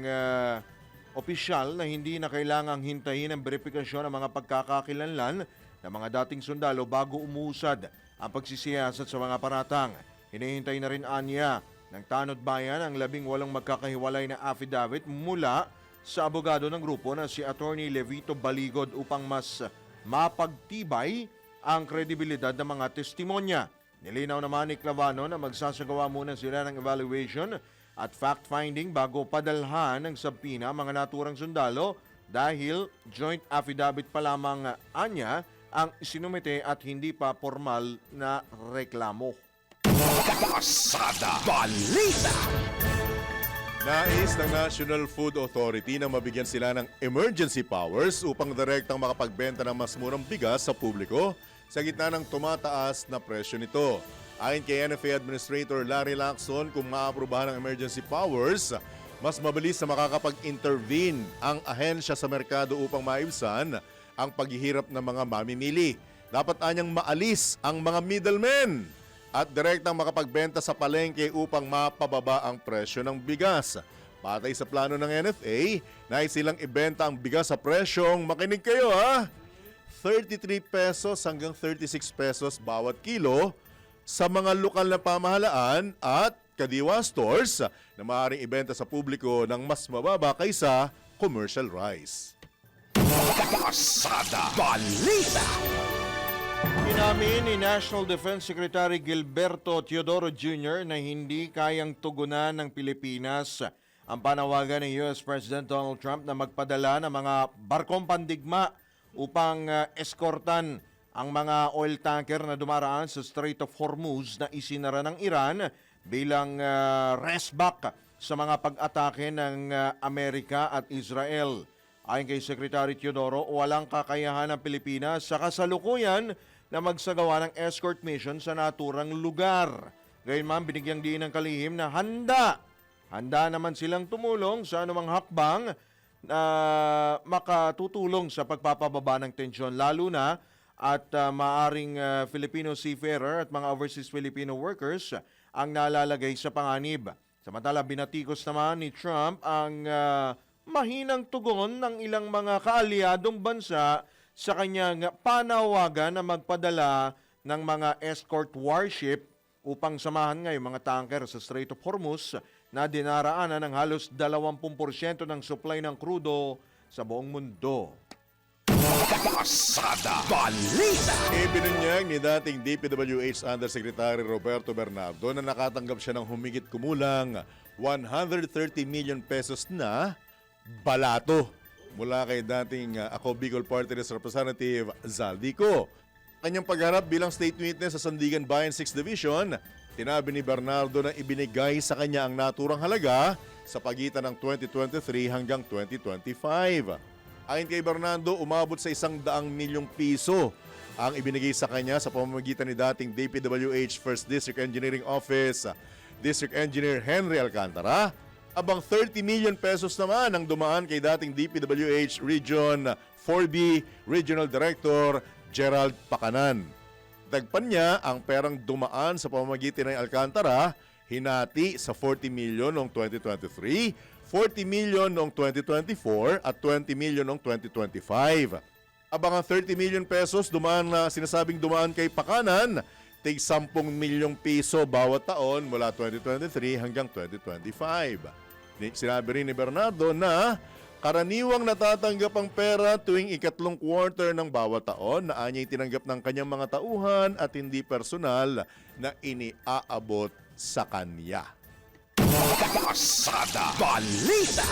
opisyal na hindi na kailangang hintayin ang verifikasyon ng mga pagkakakilanlan ng mga dating sundalo bago umusad ang pagsisiyasat sa mga paratang. Hinihintay na rin anya ng Tanod Bayan ang 18 magkakahiwalay na affidavit mula sa abogado ng grupo na si Attorney Levito Baligod upang mas mapagtibay ang kredibilidad ng mga testimonya. Nilinaw naman ni Clavano na magsasagawa muna sila ng evaluation at fact-finding bago padalhan ng sabpina mga naturang sundalo dahil joint affidavit pa lamang anya ang sinumite at hindi pa formal na reklamo. Pasada Balita! Nais ng National Food Authority na mabigyan sila ng emergency powers upang direktang makapagbenta ng mas murang bigas sa publiko sa gitna ng tumataas na presyo nito. Ayon kay NFA Administrator Larry Lacson, kung maaprubahan ng emergency powers, mas mabilis na makakapag-intervene ang ahensya sa merkado upang maibsan ang paghihirap ng mga mamimili. Dapat anyang maalis ang mga middlemen at direktang makapagbenta sa palengke upang mapababa ang presyo ng bigas. Patay sa plano ng NFA, nais silang ibenta ang bigas sa presyong, makinig kayo ha, 33 pesos hanggang 36 pesos bawat kilo sa mga lokal na pamahalaan at kadiwa stores na maaaring ibenta sa publiko ng mas mababa kaysa commercial rice. Pasada Balita! Inamin ni National Defense Secretary Gilberto Teodoro Jr. na hindi kayang tugunan ng Pilipinas ang panawagan ng US President Donald Trump na magpadala ng mga barkong pandigma upang eskortan ang mga oil tanker na dumaraan sa Strait of Hormuz na isinara ng Iran bilang resback sa mga pag-atake ng Amerika at Israel. Ayon kay Secretary Teodoro, walang kakayahan ng Pilipinas sa kasalukuyan na magsagawa ng escort mission sa naturang lugar. Gayunman, binigyang diin ng kalihim na handa naman silang tumulong sa anumang hakbang na makatutulong sa pagpapababa ng tensyon, lalo na at maaring Filipino seafarer at mga overseas Filipino workers ang nalalagay sa panganib. Samantala, binatikos naman ni Trump ang mahinang tugon ng ilang mga kaalyadong bansa sa kanyang panawagan na magpadala ng mga escort warship upang samahan nga yung mga tanker sa Strait of Hormuz na dinaraanan ng halos 20% ng supply ng krudo sa buong mundo. Pasada Balita. Ibinunyag ni dating DPWH Undersecretary Roberto Bernardo na nakatanggap siya ng humigit kumulang 130 million pesos na balato mula kay dating Ako Bicol Party List Representative Zaldico. Kanyang pagharap bilang state witness sa Sandigan Bayan 6th Division, tinabi ni Bernardo na ibinigay sa kanya ang naturang halaga sa pagitan ng 2023 hanggang 2025. Ayon kay Bernardo, umabot sa 100 milyong piso ang ibinigay sa kanya sa pamamagitan ni dating DPWH 1st District Engineering Office, District Engineer Henry Alcantara, abang 30 million pesos naman ang dumaan kay dating DPWH Region 4B Regional Director Gerald Pacanan. Dagpan niya ang perang dumaan sa pamamagitan ng Alcantara, hinati sa 40 million noong 2023, 40 million noong 2024 at 20 million noong 2025. Abang ang 30 million pesos dumaan na sinasabing dumaan kay Pacanan, tig 10 milyong piso bawat taon mula 2023 hanggang 2025. Sinabi rin ni Bernardo na karaniwang natatanggap ang pera tuwing ikatlong quarter ng bawat taon na anya'y tinanggap ng kanyang mga tauhan at hindi personal na iniaabot sa kanya. Pasada Balita.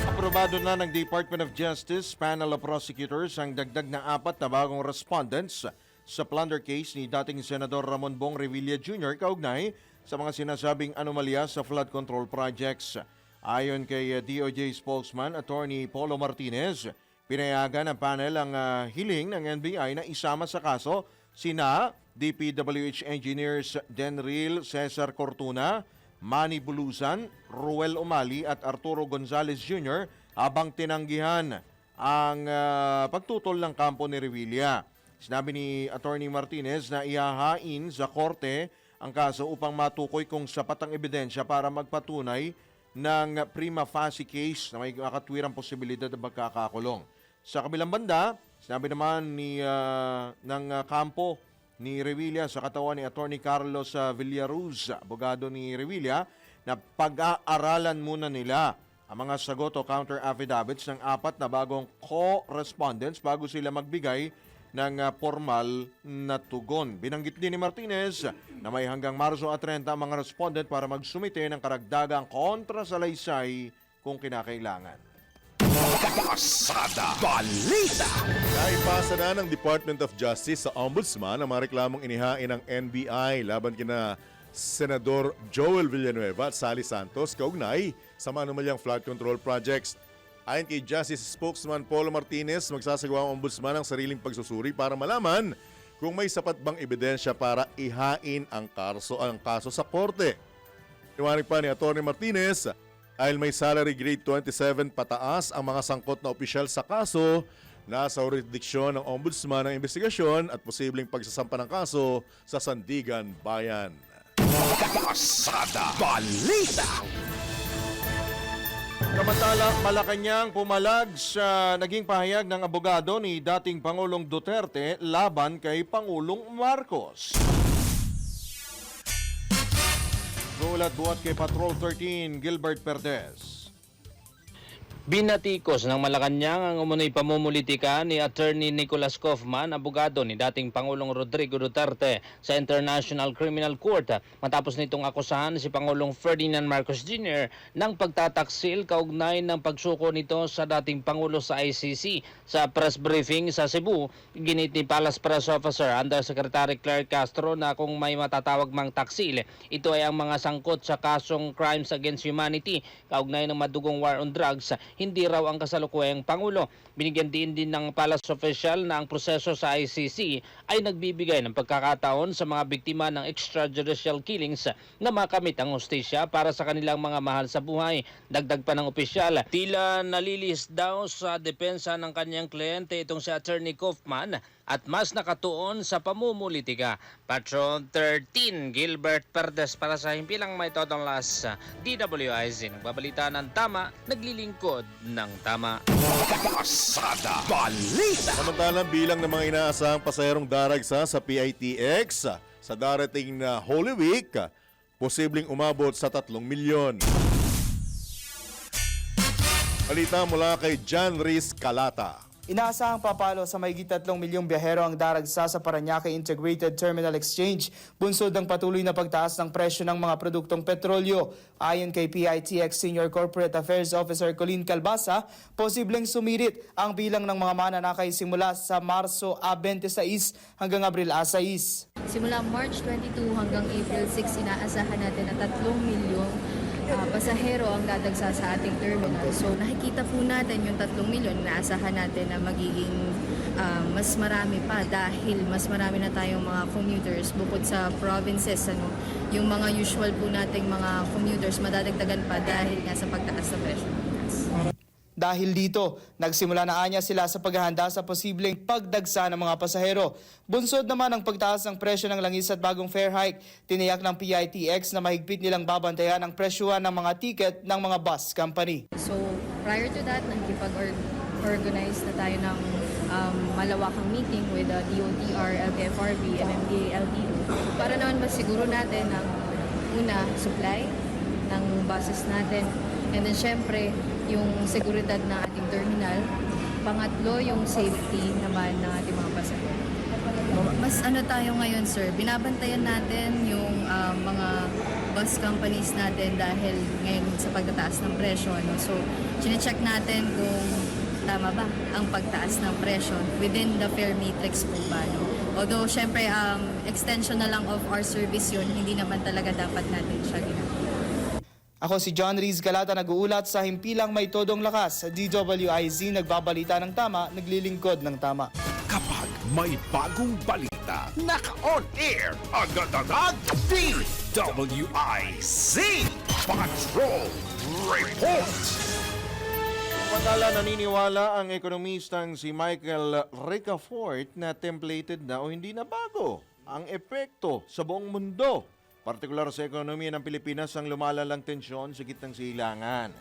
Aprobado na ng Department of Justice Panel of Prosecutors ang dagdag na 4 na bagong respondents sa plunder case ni dating Senador Ramon Bong Revilla Jr. kaugnay sa mga sinasabing anomalya sa flood control projects. Ayon kay DOJ spokesman Attorney Polo Martinez, pinayagan ng panel ang hiling ng NBI na isama sa kaso sina DPWH Engineers Denril Cesar Cortuna, Manny Bulusan, Ruel Umali at Arturo Gonzalez Jr. habang tinanggihan ang pagtutol ng kampo ni Revilla. Sinabi ni Attorney Martinez na ihahain sa korte ang kaso upang matukoy kung sapat ang ebidensya para magpatunay ng prima facie case na may makatwirang posibilidad na magkakakulong. Sa kabilang banda, sinabi naman ng kampo ni Revilla sa katawan ni Attorney Carlos Villaruz, abogado ni Revilla, na pag-aaralan muna nila ang mga sagot o counter affidavits ng 4 na bagong co-respondents bago sila magbigay ng formal na tugon. Binanggit din ni Martinez na may hanggang Marso 30 ang mga respondent para magsumite ng karagdagang kontrasalaysay kung kinakailangan. Pasada Balita. Naipasa na ng Department of Justice sa Ombudsman ang mga reklamong inihain ng NBI laban kina Senador Joel Villanueva at Sally Santos kaugnay sa mga anomalyang flood control projects. Ayon kay Justice Spokesman Polo Martinez, magsasagawa ang Ombudsman ng sariling pagsusuri para malaman kung may sapat bang ebidensya para ihain ang kaso sa korte. Iwanig pa ni Atty. Martinez, dahil may salary grade 27 pataas ang mga sangkot na opisyal sa kaso, nasa jurisdiksyon ng Ombudsman ang investigasyon at posibleng pagsasampa ng kaso sa Sandigan Bayan. Pasada Balita. Samantala, Malacanang pumalag sa naging pahayag ng abogado ni dating Pangulong Duterte laban kay Pangulong Marcos. Ulat buhat kay Patrol 13, Gilbert Perdez. Binatikos ng Malacanang ang umunoy pamumulitika ni Attorney Nicolas Kaufman, abogado ni dating Pangulong Rodrigo Duterte sa International Criminal Court matapos nitong akusahan si Pangulong Ferdinand Marcos Jr. ng pagtataksil kaugnay ng pagsuko nito sa dating Pangulo sa ICC. Sa press briefing sa Cebu, ginit ni Palace Press Officer Undersecretary Claire Castro na kung may matatawag mang taksil, ito ay ang mga sangkot sa kasong Crimes Against Humanity kaugnay ng madugong war on drugs, hindi raw ang kasalukuyang Pangulo. Binigyan din ng Palace official na ang proseso sa ICC ay nagbibigay ng pagkakataon sa mga biktima ng extrajudicial killings na makamit ang hustisya para sa kanilang mga mahal sa buhay. Dagdag pa ng opisyal, tila nalilis daw sa depensa ng kanyang kliyente itong si Attorney Kaufman at mas nakatuon sa pamumulitika. Patron 13, Gilbert Perdes para sa himpilang may totong las DWIZ. Nagbabalita ng tama, naglilingkod ng tama. Pasada Balita. Samantalang bilang ng mga inaasahang pasahero daragsa sa PITX sa darating na Holy Week, posibleng umabot sa 3 milyon. Balita mula kay John Riz Calata. Inaasahang papalo sa mahigit 3 milyong biyahero ang daragsa sa Parañaque Integrated Terminal Exchange, bunsod ng patuloy na pagtaas ng presyo ng mga produktong petrolyo. Ayon kay PITX Senior Corporate Affairs Officer Colleen Calbasa, posibleng sumirit ang bilang ng mga mananakay simula sa Marso 26 hanggang Abril 6. Simula March 22 hanggang April 6, inaasahan natin na 3 milyong pasahero ang dadagsa sa ating terminal. So nakikita po natin yung 3 milyon, inaasahan natin na magiging mas marami pa dahil mas marami na tayong mga commuters bukod sa provinces. Yung mga usual po nating mga commuters madadagdagan pa dahil nga sa pagtaas sa presyo ng gas. Dahil dito, nagsimula na anya sila sa paghahanda sa posibleng pagdagsa ng mga pasahero. Bunsod naman ang pagtaas ng presyo ng langis at bagong fare hike. Tiniyak ng PITX na mahigpit nilang babantayan ang presyuhan ng mga ticket ng mga bus company. So prior to that, nakikipag-organize na tayo ng malawakang meeting with the DOTR, LTFRB, MMDA, LTO para naman masiguro natin ang una, supply ng buses natin. And then syempre, yung seguridad ng ating terminal. Pangatlo, yung safety naman ng ating mga pasahero. Mas tayo ngayon, sir, binabantayan natin yung mga bus companies natin dahil ngayon sa pagtataas ng presyo. So, chinecheck natin kung tama ba ang pagtaas ng presyo within the fare matrix po ba. Although, syempre, extension na lang of our service yun, hindi naman talaga dapat natin siya ginagawa. Ako si John Riz Calata, nag-uulat sa himpilang may todong lakas. Sa DWIZ, nagbabalita ng tama, naglilingkod ng tama. Kapag may bagong balita, naka-on air, agad-agad, DWIZ Patrol Report. Samantala, naniniwala ang ekonomistang si Michael Ricafort na templated na o hindi na bago ang epekto sa buong mundo. Partikular sa ekonomiya ng Pilipinas ang lumalalang tensyon sa gitnang silangan.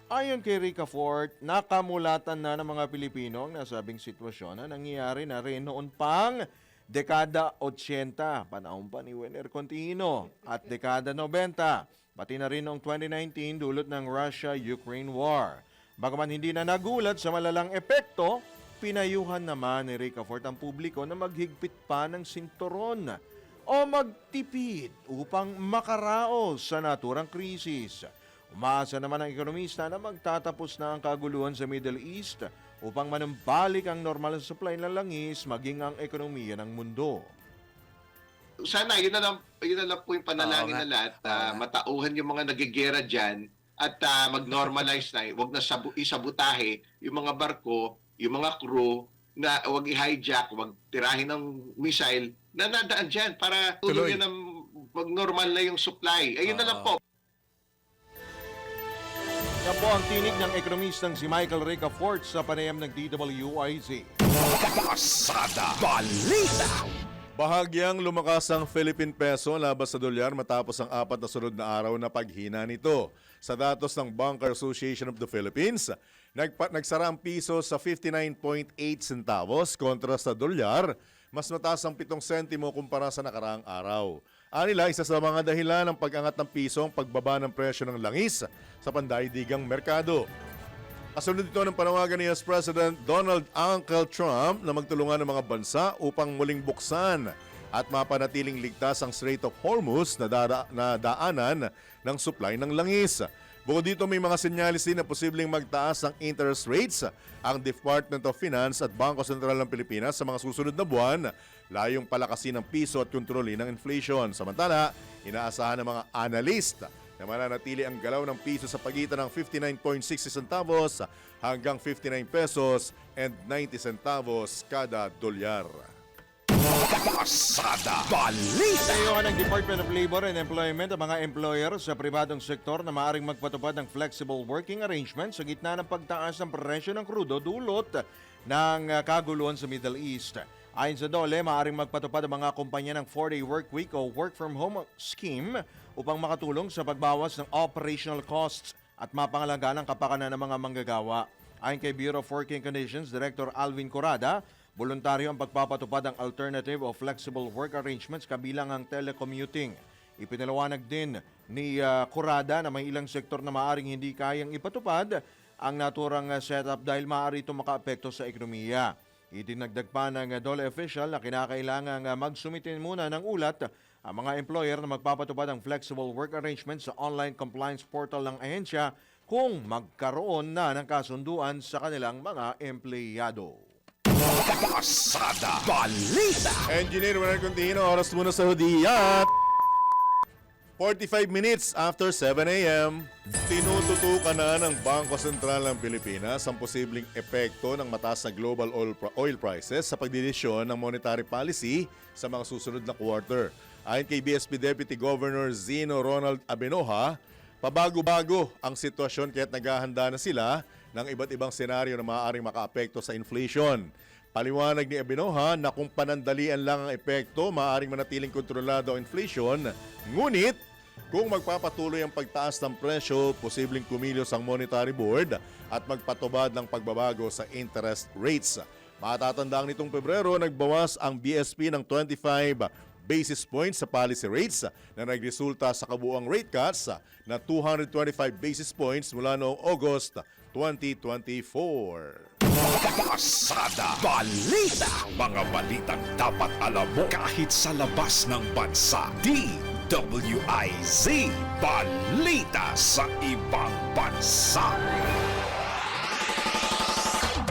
Ayon kay Ricafort, nakamulatan na ng mga Pilipino ang nasabing sitwasyon na nangyayari na rin noon pang dekada 80, panahon pa ni Winer Contino, at dekada 90, pati na rin noong 2019 dulot ng Russia-Ukraine War. Bagaman hindi na nagulat sa malalang epekto, pinayuhan naman ni Ricafort ang publiko na maghigpit pa ng sinturon o magtipid upang makaraos sa naturang krisis. Umaasa naman ang ekonomista na magtatapos na ang kaguluhan sa Middle East upang manumbalik ang normal na supply ng langis maging ang ekonomiya ng mundo. Sana yun na lang po yung panalangin na lahat. Matauhan yung mga nagigera dyan at mag-normalize na. Huwag na isabutahe yung mga barko, yung mga crew, na huwag i-hijack, huwag tirahin ng missile na nadaan dyan para tulungan ng mag-normal na yung supply. Ayun na lang po. Yan po ang tinig ng ekonomistang si Michael Ricafort sa panayam ng DWIZ. Pasada Balita. Bahagyang lumakas ang Philippine Peso laban sa dolyar matapos ang 4 na sunod na araw na paghina nito. Sa datos ng Banker Association of the Philippines, nagsara ang piso sa 59.8 centavos kontra sa dolyar, mas mataas ang 7 sentimo kumpara sa nakaraang araw. Anila, isa sa mga dahilan ng pag-angat ng piso ang pagbaba ng presyo ng langis sa pandaigdigang merkado. Kasunod ito ng panawagan ni US President Donald Uncle Trump na magtulungan ng mga bansa upang muling buksan at mapanatiling ligtas ang Strait of Hormuz na daanan ng supply ng langis. Bukod dito, may mga senyalis din na posibleng magtaas ang interest rates ang Department of Finance at Bangko Sentral ng Pilipinas sa mga susunod na buwan, layong palakasin ng piso at kontrolin ng inflation. Samantala, inaasahan ng mga analyst na mananatili ang galaw ng piso sa pagitan ng 59.60 centavos hanggang 59 pesos and 90 centavos kada dolyar. Pasada Balita. Sayuhan ng Department of Labor and Employment ang mga employer sa pribadong sektor na maaaring magpatupad ng flexible working arrangement sa gitna ng pagtaas ng presyo ng krudo dulot ng kaguluhan sa Middle East. Ayon sa DOLE, maaaring magpatupad ang mga kumpanya ng 4-day work week o work from home scheme upang makatulong sa pagbawas ng operational costs at mapangalagaan ang kapakanan ng mga manggagawa. Ayon kay Bureau of Working Conditions Director Alvin Corrada, voluntaryo ang pagpapatupad ng alternative o flexible work arrangements kabilang ang telecommuting. Ipinaliwanag din ni Corrada na may ilang sektor na maaaring hindi kayang ipatupad ang naturang setup dahil maaari ito makaapekto sa ekonomiya. Itinagdag pa ng DOLE official na kinakailangang magsumitin muna ng ulat ang mga employer na magpapatupad ng flexible work arrangements sa online compliance portal ng ahensya kung magkaroon na ng kasunduan sa kanilang mga empleyado. Pasada Balita. Engineer Manuel Contino, oras muna sa Hudiya. 45 minutes after 7 a.m., tinututukan na ng Bangko Sentral ng Pilipinas ang posibleng epekto ng mataas na global oil prices sa pagdidesisyon ng monetary policy sa mga susunod na quarter. Ayon kay BSP Deputy Governor Zino Ronald Abenoja, pabago-bago ang sitwasyon kaya't naghahanda na sila ng iba't ibang senaryo na maaaring makaapekto sa inflation. Paliwanag ni Abenoja na kung panandalian lang ang epekto, maaaring manatiling kontrolado ang inflation. Ngunit, kung magpapatuloy ang pagtaas ng presyo, posibleng kumilos ang Monetary Board at magpatubad ng pagbabago sa interest rates. Matatandaan nitong Pebrero, nagbawas ang BSP ng 25 basis points sa policy rates na nagresulta sa kabuuang rate cuts na 225 basis points mula noong August 2024. Pasada Balita. Mga balitang dapat alam mo kahit sa labas ng bansa. DWIZ Balita sa ibang bansa.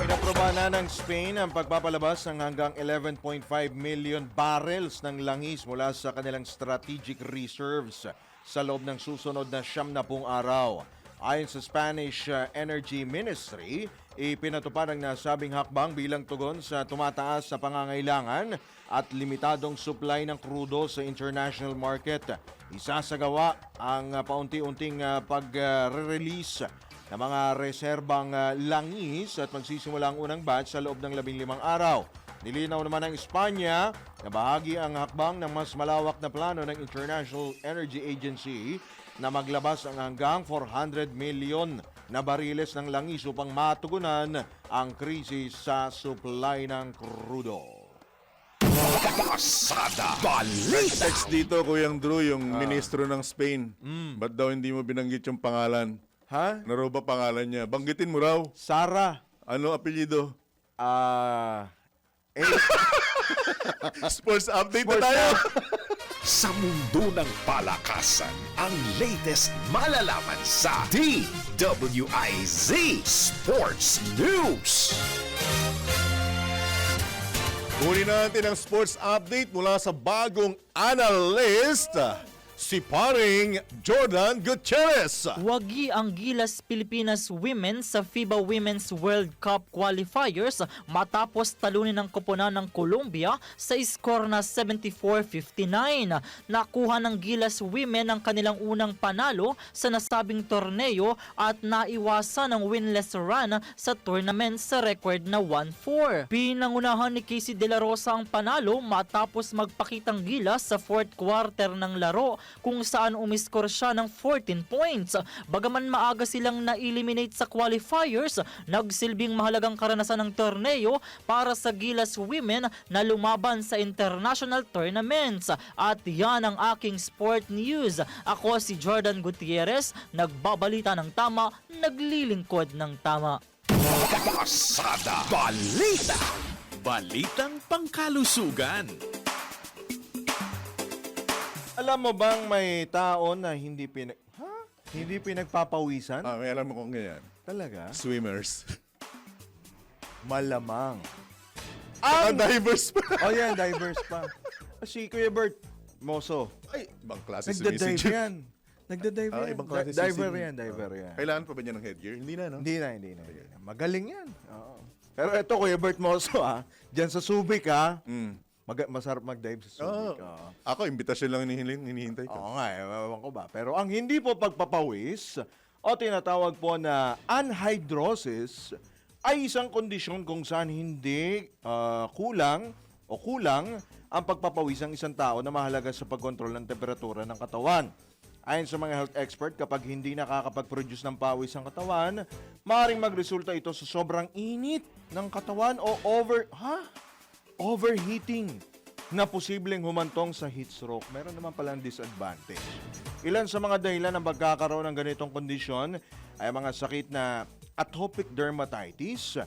Inaproba na ng Spain ang pagpapalabas ng hanggang 11.5 million barrels ng langis mula sa kanilang strategic reserves sa loob ng susunod na 70 araw. Ayon sa Spanish Energy Ministry, ipinatupad ang nasabing hakbang bilang tugon sa tumataas sa pangangailangan at limitadong supply ng krudo sa international market. Isasagawa ang paunti-unting pag-release ng mga reserbang langis at magsisimula ang unang batch sa loob ng 15 araw. Nilinaw naman ng Espanya na bahagi ang hakbang ng mas malawak na plano ng International Energy Agency na maglabas ang hanggang 400 million na bariles ng langis upang matugunan ang krisis sa supply ng krudo. Pasada Balita. Text dito, Kuyang Drew, yung ministro ng Spain. Ba't daw hindi mo binanggit yung pangalan? Ha? Naro ba pangalan niya? Banggitin mo raw. Sara. Ano apelyido? Eh, Sports update na tayo. Sa mundo ng palakasan, ang latest malalaman sa DWIZ Sports News. Kunin natin ang sports update mula sa bagong analyst, si paring Jordan Gutierrez. Wagi ang Gilas Pilipinas Women sa FIBA Women's World Cup qualifiers matapos talunin ng koponan ng Colombia sa score na 74-59. Nakuha ng Gilas Women ang kanilang unang panalo sa nasabing torneo at naiwasan ang winless run sa tournament sa record na 1-4. Pinangunahan ni Casey De La Rosa ang panalo matapos magpakitang gilas sa fourth quarter ng laro kung saan umiskor siya ng 14 points. Bagaman maaga silang na-eliminate sa qualifiers, nagsilbing mahalagang karanasan ng torneo para sa Gilas Women na lumaban sa international tournaments. At yan ang aking sport news. Ako si Jordan Gutierrez, nagbabalita ng tama, naglilingkod ng tama. Pasada Balita. Balitang pangkalusugan. alam mo bang may tao na hindi pinagpapawisan? May alam mo kung ganyan. Talaga? Swimmers. Malamang. Divers pa. Oh yan, divers pa. Si Kuya Bert Moso. Ay, ibang klase Nagda-dive sumisidyo. yan. Nagda-dive yan. Ibang klase Diver sumisidyo. yan, diver yan. Kailangan pa ba niya ng headgear? Hindi na, no? Hindi na. Magaling yan. Oo. Pero ito, Kuya Bert Moso, dyan sa Subic, masarap mag-dive sa Subic. Ako, imbitasyon lang hinihintay ko. Oo nga, ewan ko ba. Pero ang hindi po pagpapawis o tinatawag po na anhydrosis ay isang kondisyon kung saan hindi kulang o o kulang ang pagpapawisang isang tao na mahalaga sa pagkontrol ng temperatura ng katawan. Ayon sa mga health expert, kapag hindi nakakapag-produce ng pawis ang katawan, maaaring magresulta ito sa sobrang init ng katawan o overheating na posibleng humantong sa heat stroke. Meron naman palang disadvantage. Ilan sa mga dahilan ng pagkakaroon ng ganitong kondisyon ay mga sakit na atopic dermatitis,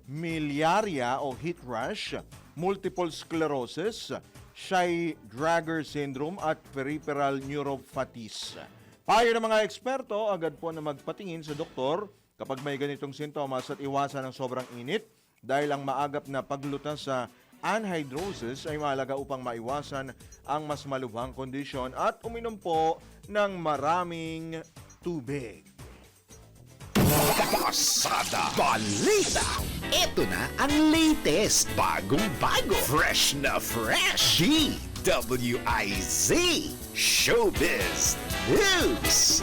miliaria o heat rash, multiple sclerosis, Shai-Drager syndrome at peripheral neuropathies. Payo ng mga eksperto, agad po na magpatingin sa doktor kapag may ganitong sintomas at iwasan ang sobrang init dahil ang maagap na paglutas sa anhydrosis ay mahalaga upang maiwasan ang mas malubhang kondisyon at uminom po ng maraming tubig. Pasada Balita. Ito na ang latest, bagong-bago, fresh na fresh. DWIZ Showbiz News.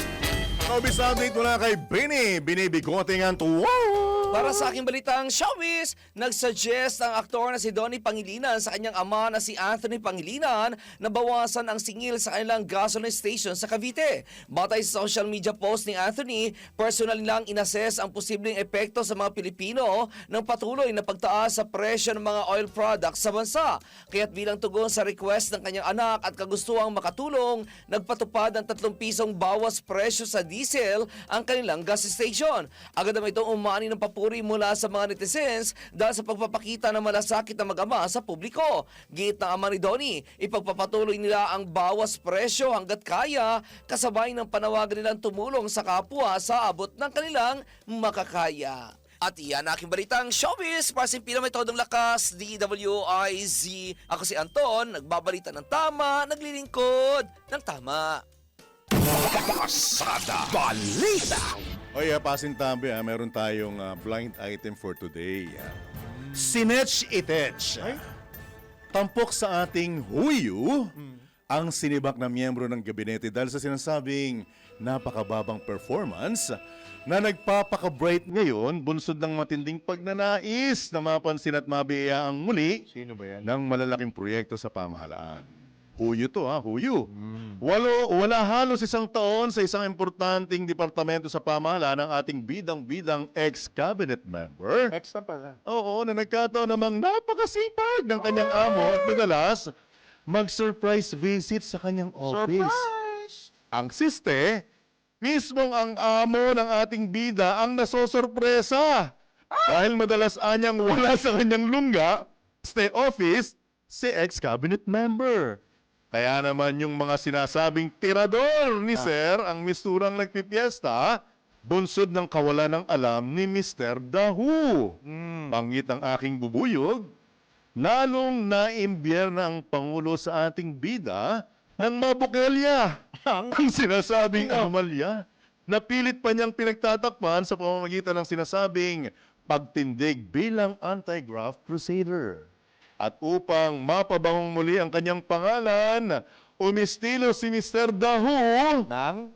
Showbiz update mula kay Bini. Binibigoting ang tuwaw. Para sa aking balitang showbiz, nagsuggest ang aktor na si Donnie Pangilinan sa kanyang ama na si Anthony Pangilinan na bawasan ang singil sa kanilang gasoline station sa Cavite. Batay sa social media post ni Anthony, personal nilang inassess ang posibleng epekto sa mga Pilipino ng patuloy na pagtaas sa presyo ng mga oil products sa bansa. Kaya't bilang tugon sa request ng kanyang anak at kagustuhang makatulong, nagpatupad ng 3 pisong bawas presyo sa diesel ang kanilang gas station. Agad naman itong umani ng papuri mula sa mga netizens dahil sa pagpapakita ng malasakit na mag-ama sa publiko. Giit ng ama ni Donnie, ipagpapatuloy nila ang bawas presyo hanggat kaya, kasabay ng panawagan nilang tumulong sa kapwa sa abot ng kanilang makakaya. At iyan aking balitang showbiz para sa pinakametodong lakas, DWIZ. Ako si Anton, nagbabalita ng tama, naglilingkod ng tama. Pasada Balita. Oy, pasintabi meron tayong blind item for today. Sinetch Itech. Tampok sa ating huyu ang sinibak na miyembro ng gabinete dahil sa sinasabing napakababang performance na nagpapaka-bright ngayon bunsod ng matinding pagnanais na mapansin at mabiyaang muli. Sino ba yan? Ng malalaking proyekto sa pamahalaan. Huyo to huyo. Wala halos 1 taon sa isang importanteng departamento sa pamahalaan ng ating bidang-bidang ex-cabinet member. Ex na pala. Oo, na nagkataon namang napakasipag ng kanyang amo at madalas mag-surprise visit sa kanyang office. Surprise! Ang siste, mismong ang amo ng ating bida ang nasosorpresa. Dahil madalas anyang wala sa kanyang lungga, stay office, si ex-cabinet member. Kaya naman yung mga sinasabing tirador ni Sir ang misturang nagpipiesta, bunsod ng kawalan ng alam ni Mr. Dahu. Pangit ang aking bubuyog, lalong naimbyerna ang Pangulo sa ating bida ng mabukelya. Ang sinasabing anomalya, napilit pa niyang pinagtatakpan sa pamamagitan ng sinasabing pagtindig bilang anti-graft crusader. At upang mapabangong muli ang kanyang pangalan, umistilo si Mr. Dahu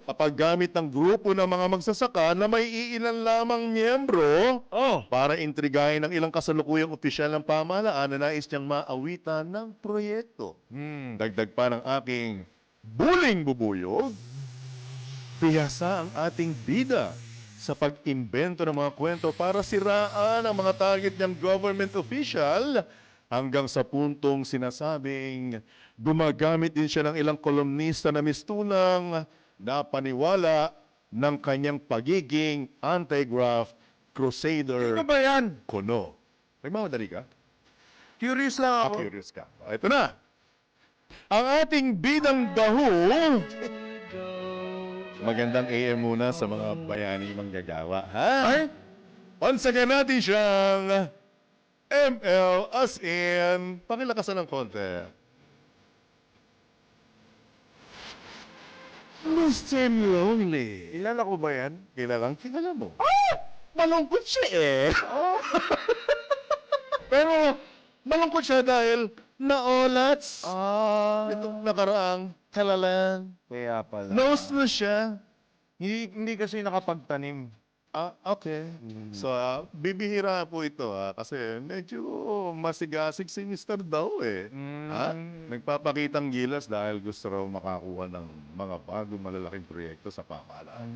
kapag gamit ng grupo ng mga magsasaka na may iilan lamang miyembro para intrigahin ng ilang kasalukuyang opisyal ng pamahalaan na nais niyang maawitan ng proyekto. Dagdag pa ng aking buling bubuyog, piyasa ang ating bida sa pag-imbento ng mga kwento para siraan ang mga target niyang government official hanggang sa puntong sinasabing gumagamit din siya ng ilang kolumnista na mistulang napaniwala ng kanyang pagiging anti-graft crusader. Ano ba yan? Kuno. Nagmamadali ka? Curious lang ako. Curious ka. Ito na. Ang ating bidang Dahu. Magandang AM muna sa mga bayani manggagawa. Ha? Pansagan natin siyang ML as in, pakilakasan ng konti. Mr. Lonely. Kilala ko ba yan? Kilala mo. Malungkot siya Pero malungkot siya dahil naolats. Itong nakaraang kalalan. Kaya pala. Nose na siya. Hindi kasi nakapagtanim. Okay. So, bibihira po ito kasi medyo masigasig si Mr. daw eh. Ha? Nagpapakitang gilas dahil gusto raw makakuha ng mga bagong malalaking proyekto sa pamahalaan.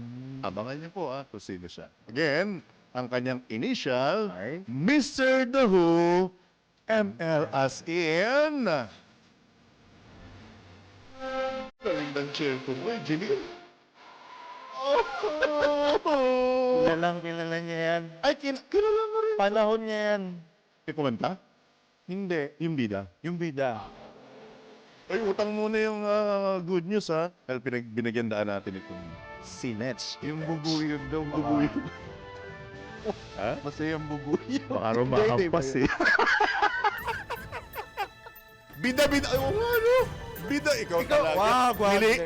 Abangan niyo po kung sino siya. Again, ang kanyang initial, Mr. The Who, ML as in... Galing ng chair ko po, Jimmy. Kilala niya yan. Ay, kilala mo rin. Panahon niya yan. May kumanta? Hindi. Yung bida? Yung bida. Ay, utang muna yung good news ha. Dahil binigyan daan natin itong Sinets. yung bubuyog daw, bubuyog. Ha? Masaya yung bubuyog. Baka rumakampas eh. Bida. Ay, oo nga no. Bida, ikaw talaga.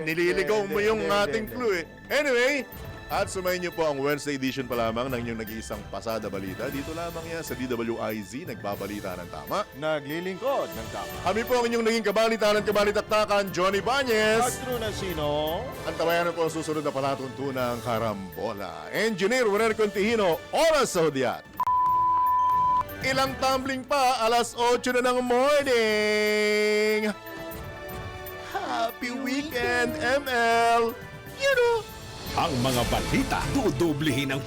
Nililigaw mo yung ating clue eh. Anyway, at sumayin niyo po ang Wednesday edition pa lamang ng inyong nag-iisang Pasada Balita. Dito lamang yan sa DWIZ, nagbabalita ng tama. Naglilingkod ng tama. Kami po ang inyong naging kabalitaktakan, Johnny Banyes. Astro na sino? Ang tawayan po ang susunod na palatuntunang karambola. Engineer Juan Contihino, oras sa hudyat. Ilang tumbling pa, alas 8 na ng morning. Happy weekend, ML! You know! Ang mga balita, dudublihin ang